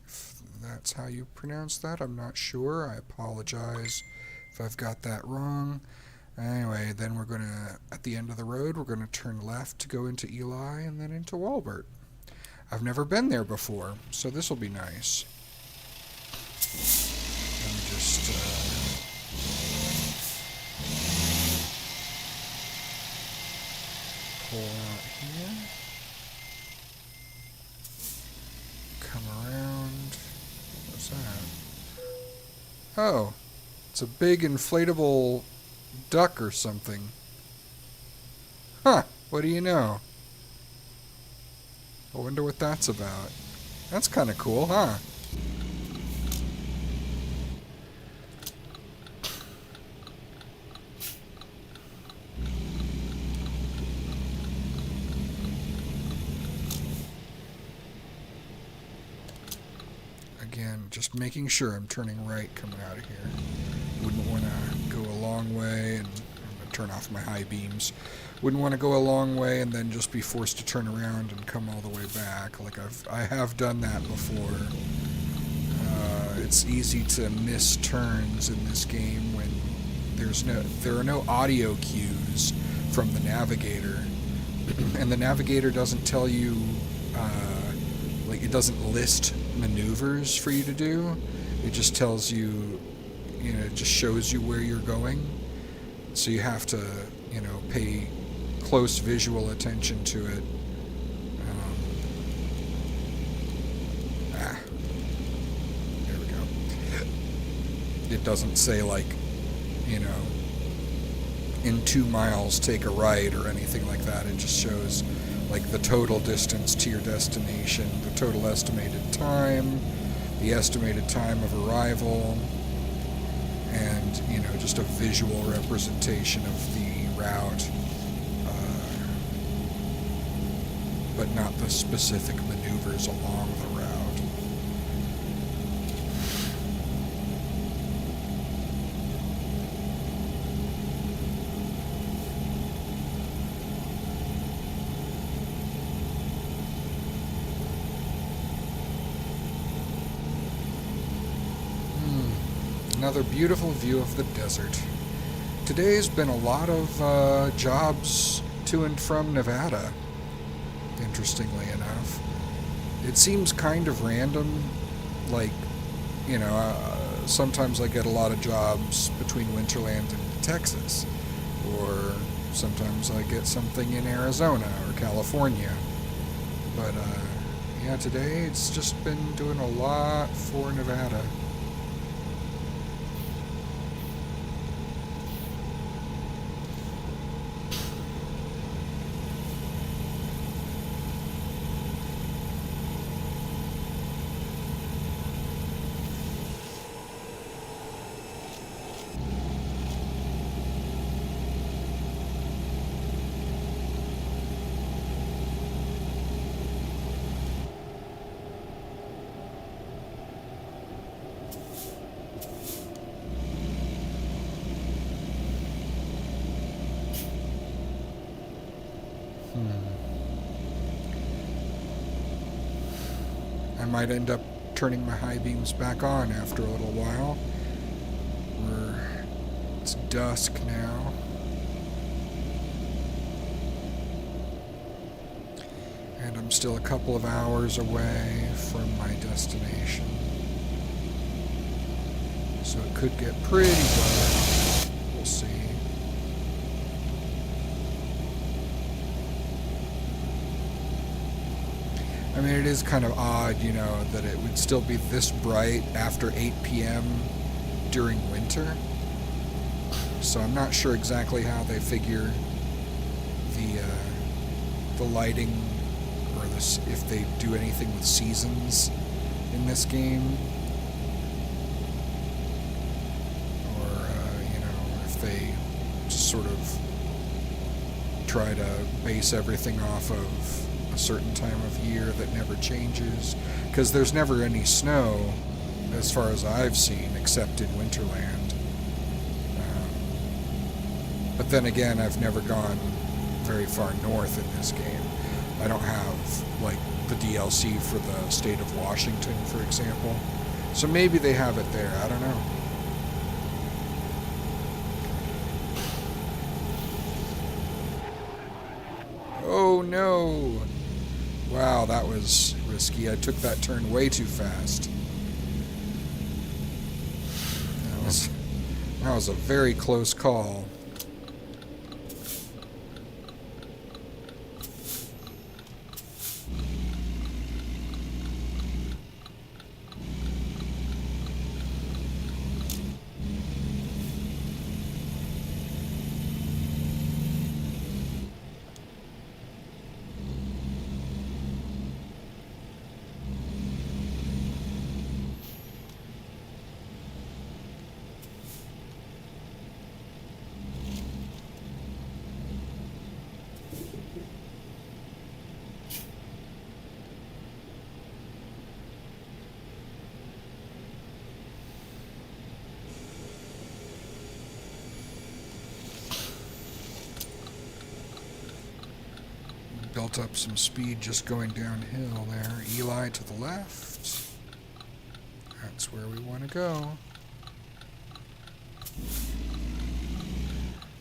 If that's how you pronounce that, I'm not sure. I apologize if I've got that wrong. Anyway, then we're going to, at the end of the road, we're going to turn left to go into Eli and then into Walbert. I've never been there before, so this will be nice. Let me just pull out here, come around. What's that? Oh, it's a big inflatable duck or something. Huh, what do you know? I wonder what that's about. That's kind of cool, huh? Again, just making sure I'm turning right coming out of here. Wouldn't want to go a long way, and I'm going to turn off my high beams. Wouldn't want to go a long way and then just be forced to turn around and come all the way back. Like I have done that before. It's easy to miss turns in this game when there are no audio cues from the navigator, and the navigator doesn't tell you, like it doesn't list maneuvers for you to do. It just tells you, it just shows you where you're going. So you have to, pay close visual attention to it. There we go. It doesn't say like, in 2 miles take a right or anything like that. It just shows like the total distance to your destination, the total estimated time, the estimated time of arrival, and just a visual representation of the route, but not the specific maneuvers along the route. Another beautiful view of the desert. Today's been a lot of jobs to and from Nevada, interestingly enough. It seems kind of random, like, sometimes I get a lot of jobs between Winterland and Texas, or sometimes I get something in Arizona or California. But, yeah, today it's just been doing a lot for Nevada. I might end up turning my high beams back on after a little while. It's dusk now. And I'm still a couple of hours away from my destination. So it could get pretty dark. We'll see. I mean, it is kind of odd, you know, that it would still be this bright after 8 p.m. during winter. So I'm not sure exactly how they figure the lighting, or this, if they do anything with seasons in this game, or you know, if they just sort of try to base everything off of a certain time of year that never changes, because there's never any snow as far as I've seen except in Winterland. But then again, I've never gone very far north in this game. I don't have, like, the DLC for the state of Washington, for example. So maybe they have it there, I don't know. Oh no! Wow, that was risky. I took that turn way too fast. That was a very close call. Built up some speed just going downhill there. Eli to the left. That's where we want to go.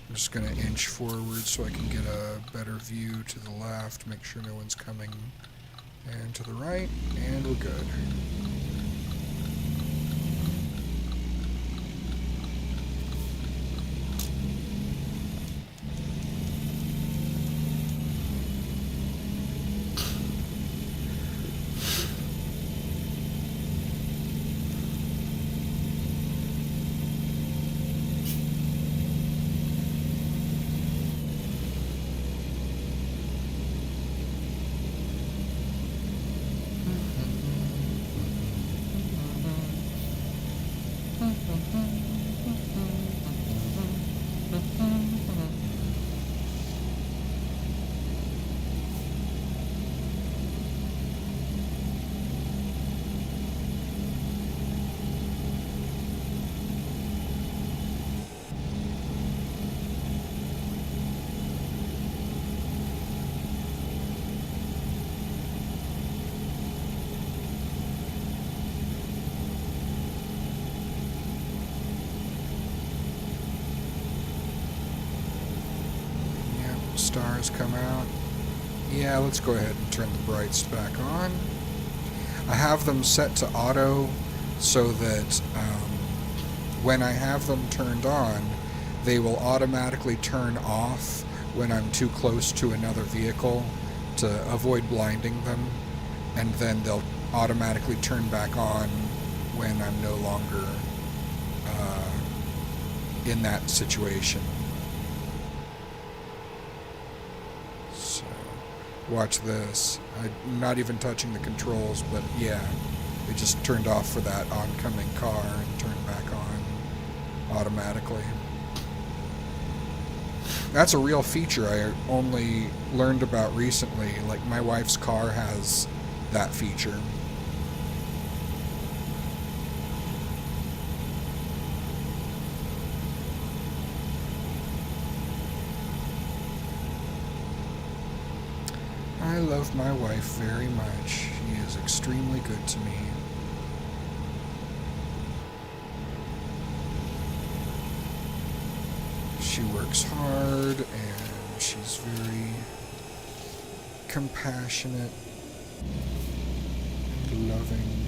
I'm just going to inch forward so I can get a better view to the left, make sure no one's coming, and to the right, and we're good. Stars come out. Yeah, let's go ahead and turn the brights back on. I have them set to auto so that when I have them turned on, they will automatically turn off when I'm too close to another vehicle to avoid blinding them, and then they'll automatically turn back on when I'm no longer in that situation. Watch this. I'm not even touching the controls, but yeah, it just turned off for that oncoming car and turned back on automatically. That's a real feature I only learned about recently. Like, my wife's car has that feature. I love my wife very much. She is extremely good to me. She works hard, and she's very compassionate and loving.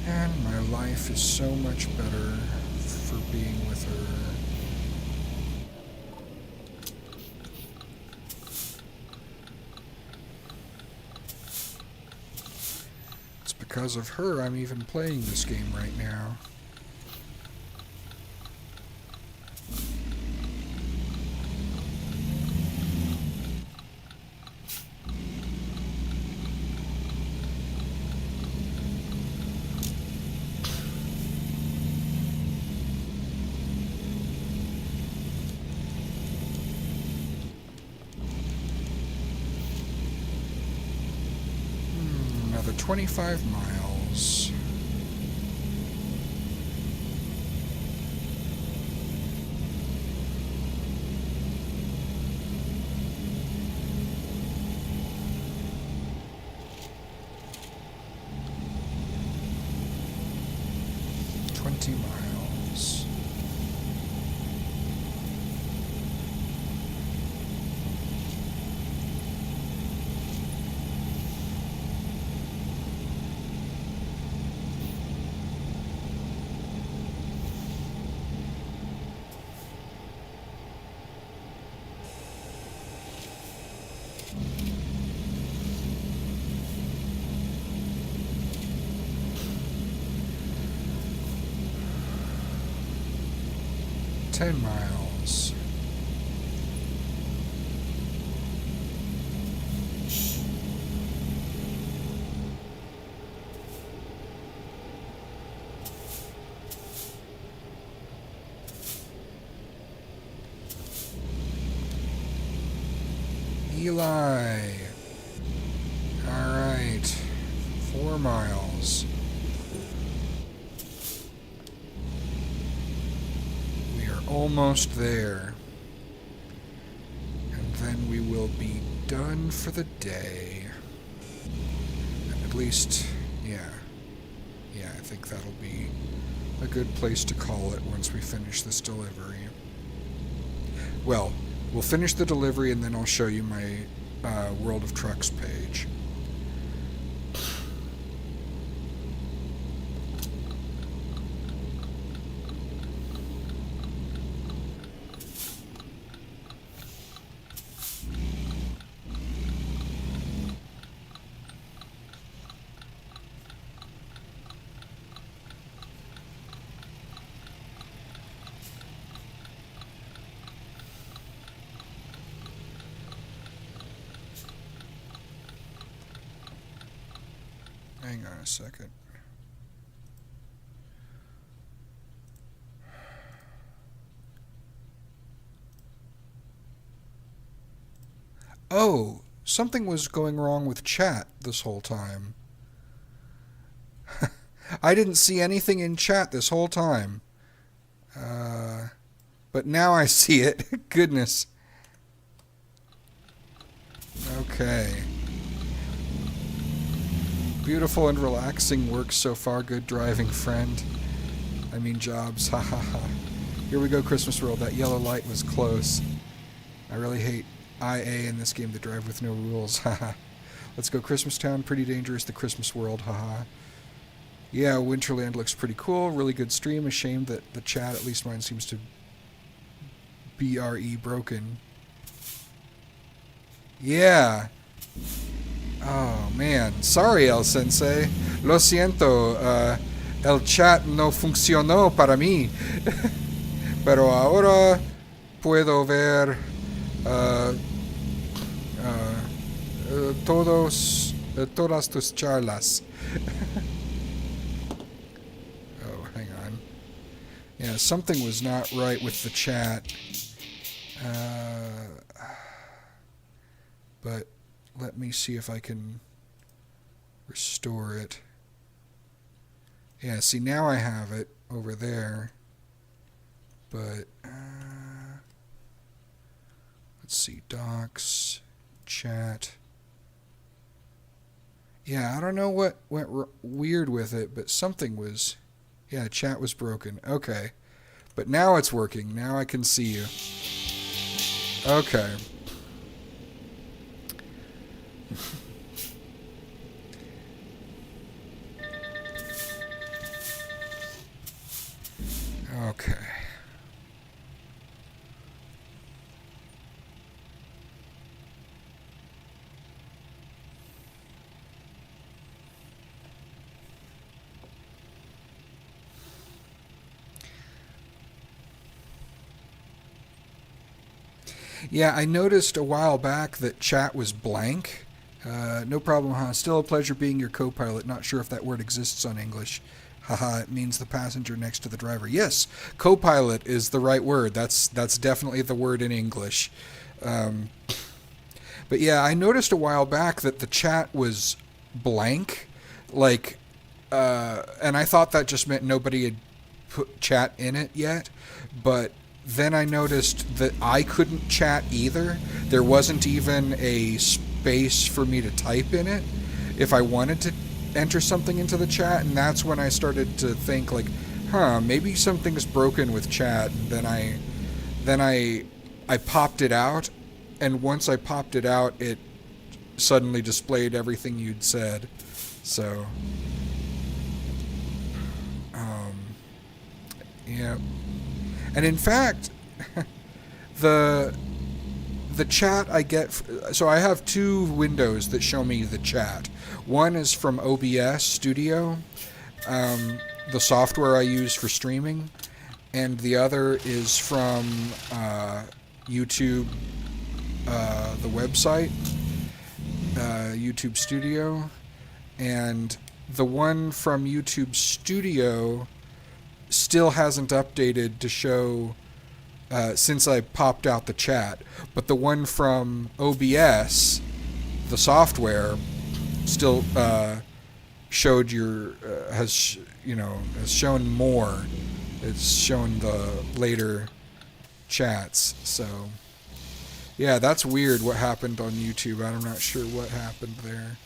And my life is so much better for being with her. It's because of her I'm even playing this game right now. Another 25 miles. Miles. Ten miles. Eli. All right. 4 miles. Almost there. And then we will be done for the day. At least, yeah. Yeah, I think that'll be a good place to call it once we finish this delivery. Well, we'll finish the delivery and then I'll show you my World of Trucks page. Hang on a second. Oh, something was going wrong with chat this whole time. I didn't see anything in chat this whole time. But now I see it. Goodness. Okay. Beautiful and relaxing work so far. Good driving, friend. I mean jobs. Ha ha ha. Here we go, Christmas World. That yellow light was close. I really hate IA in this game to drive with no rules. Haha. Let's go Christmas Town. Pretty dangerous. The Christmas World. Haha. Yeah, Winterland looks pretty cool. Really good stream. A shame that the chat, at least mine, seems to be broken. Yeah. Oh, man. Sorry, El Sensei. Lo siento. El chat no funcionó para mí. Pero ahora puedo ver todas tus charlas. Oh, hang on. Yeah, something was not right with the chat. But let me see if I can restore it. Yeah, see, now I have it over there. But, let's see, docs, chat. Yeah, I don't know what went weird with it, but something was. Yeah, chat was broken. Okay. But now it's working. Now I can see you. Okay. Okay. Yeah, I noticed a while back that chat was blank. No problem, huh? Still a pleasure being your co-pilot. Not sure if that word exists on English. Haha, it means the passenger next to the driver. Yes, co-pilot is the right word. That's definitely the word in English. Um, but yeah, I noticed a while back that the chat was blank, like, and I thought that just meant nobody had put chat in it yet. But then I noticed that I couldn't chat either. There wasn't even a space for me to type in it if I wanted to enter something into the chat, and that's when I started to think like, maybe something's broken with chat. And then I popped it out, and once I popped it out, it suddenly displayed everything you'd said. So, um, yeah. And in fact, the the chat I get, so I have two windows that show me the chat. One is from OBS Studio, the software I use for streaming, and the other is from YouTube, the website, YouTube Studio, and the one from YouTube Studio still hasn't updated to show since I popped out the chat, but the one from OBS, the software, still showed has shown more. It's shown the later chats. So yeah, that's weird. What happened on YouTube? I'm not sure what happened there,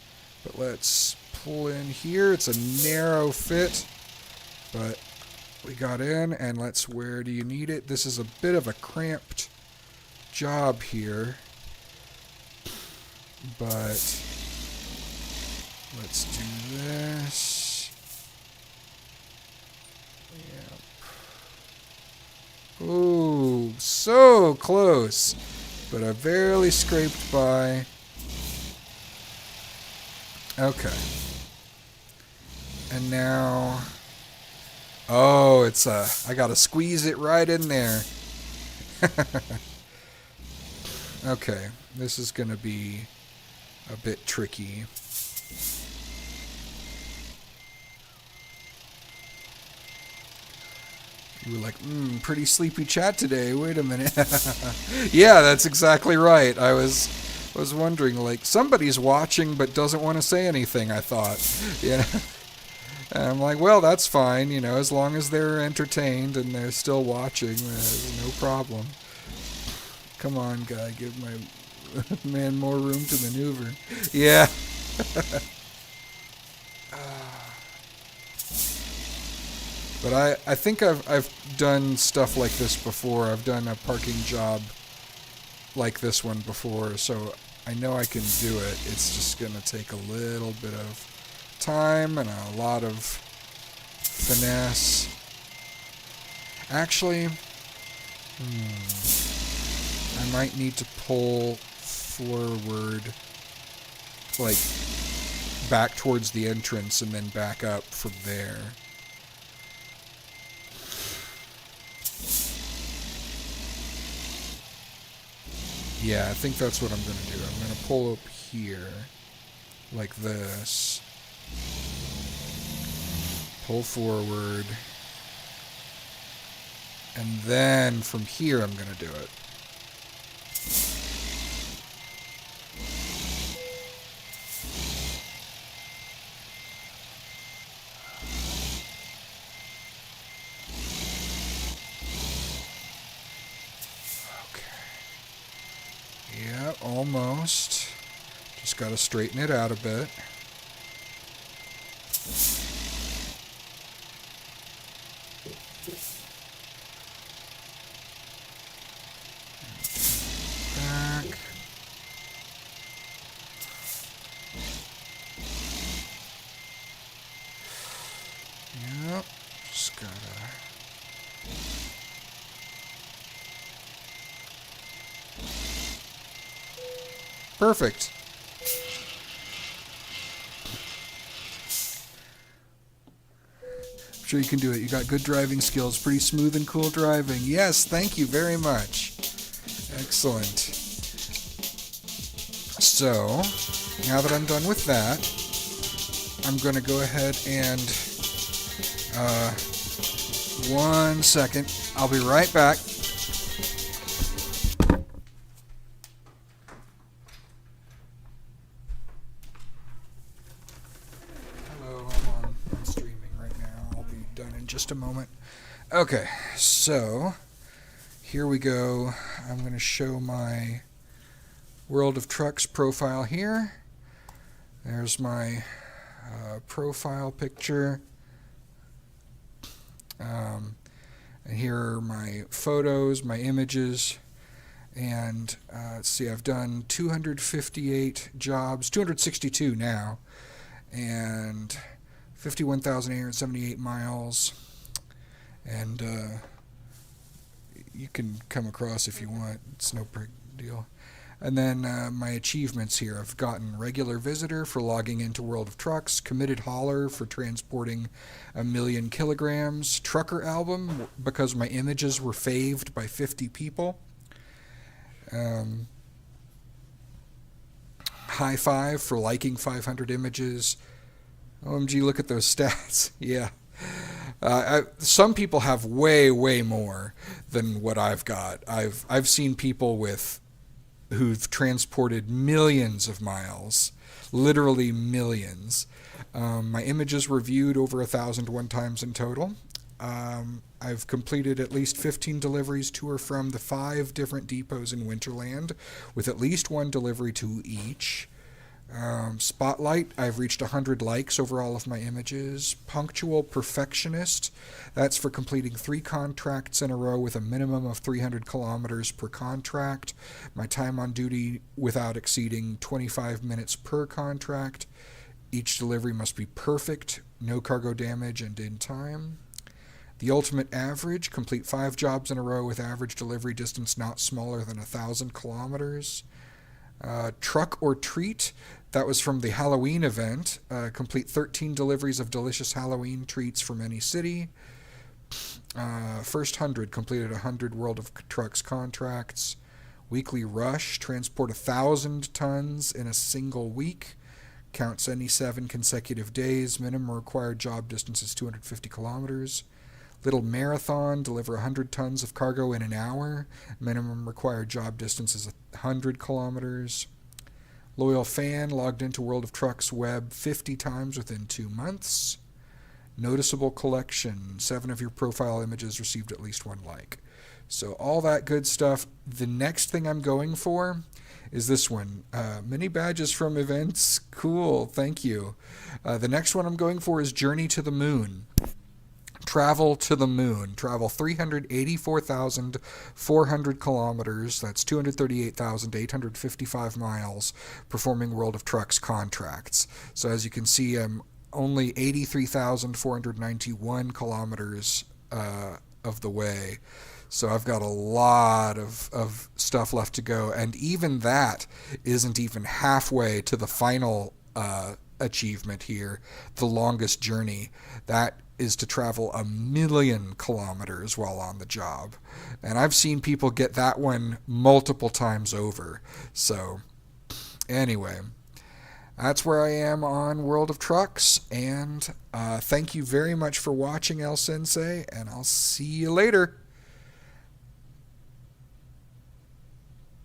but let's pull in here. It's a narrow fit, but we got in, and where do you need it? This is a bit of a cramped job here, but let's do this. Yep. Ooh, so close, but I barely scraped by. Okay. And now, oh, I gotta squeeze it right in there. Okay, this is gonna be a bit tricky. You were like, pretty sleepy chat today. Wait a minute. Yeah, that's exactly right. I was wondering, like, somebody's watching but doesn't want to say anything, I thought. And I'm like, well, that's fine, as long as they're entertained and they're still watching, there's no problem. Come on, guy, give my man more room to maneuver. Yeah. But I think I've done stuff like this before. I've done a parking job like this one before, so I know I can do it. It's just going to take a little bit of time and a lot of finesse. Actually, I might need to pull forward, like, back towards the entrance and then back up from there. Yeah, I think that's what I'm going to do. I'm going to pull up here, like this, pull forward, and then from here I'm going to do it. Yeah, almost. Just got to straighten it out a bit. Back. Yep, just gotta... Perfect. I'm sure you can do it. You got good driving skills, pretty smooth and cool driving. Yes, thank you very much. Excellent. So, now that I'm done with that, I'm going to go ahead and... 1 second. I'll be right back. Hello, I'm streaming right now. I'll be done in just a moment. Okay, so here we go. I'm going to show my World of Trucks profile here. There's my profile picture. And here are my photos, my images, and let's see, I've done 258 jobs, 262 now, and 51,878 miles, and you can come across if you want, it's no big deal. And then my achievements here. I've gotten regular visitor for logging into World of Trucks, committed hauler for transporting 1,000,000 kilograms, trucker album because my images were faved by 50 people. High five for liking 500 images. OMG, look at those stats. Yeah. Some people have way more than what I've got. I've seen people who've transported millions of miles, literally millions. My images were viewed over 1,001 times in total. I've completed at least 15 deliveries to or from the 5 different depots in Winterland, with at least 1 delivery to each. Spotlight, I've reached 100 likes over all of my images. Punctual Perfectionist, that's for completing 3 contracts in a row with a minimum of 300 kilometers per contract. My time on duty without exceeding 25 minutes per contract. Each delivery must be perfect, no cargo damage, and in time. The Ultimate Average, complete 5 jobs in a row with average delivery distance not smaller than 1,000 kilometers. Truck or Treat, that was from the Halloween event. Complete 13 deliveries of delicious Halloween treats from any city. First 100, completed 100 World of Trucks contracts. Weekly Rush, transport 1,000 tons in a single week. Counts any 7 consecutive days. Minimum required job distance is 250 kilometers. Little Marathon, deliver 100 tons of cargo in an hour. Minimum required job distance is 100 kilometers. Loyal Fan, logged into World of Trucks web 50 times within 2 months. Noticeable Collection, 7 of your profile images received at least 1 like. So all that good stuff. The next thing I'm going for is this one. Mini badges from events. Cool, thank you. The next one I'm going for is Journey to the Moon. Travel to the Moon. Travel 384,400 kilometers. That's 238,855 miles. Performing World of Trucks contracts. So as you can see, I'm only 83,491 kilometers of the way. So I've got a lot of stuff left to go. And even that isn't even halfway to the final achievement here, the longest journey. That is to travel 1,000,000 kilometers while on the job. And I've seen people get that one multiple times over. So anyway, that's where I am on World of Trucks. And thank you very much for watching, El Sensei, and I'll see you later.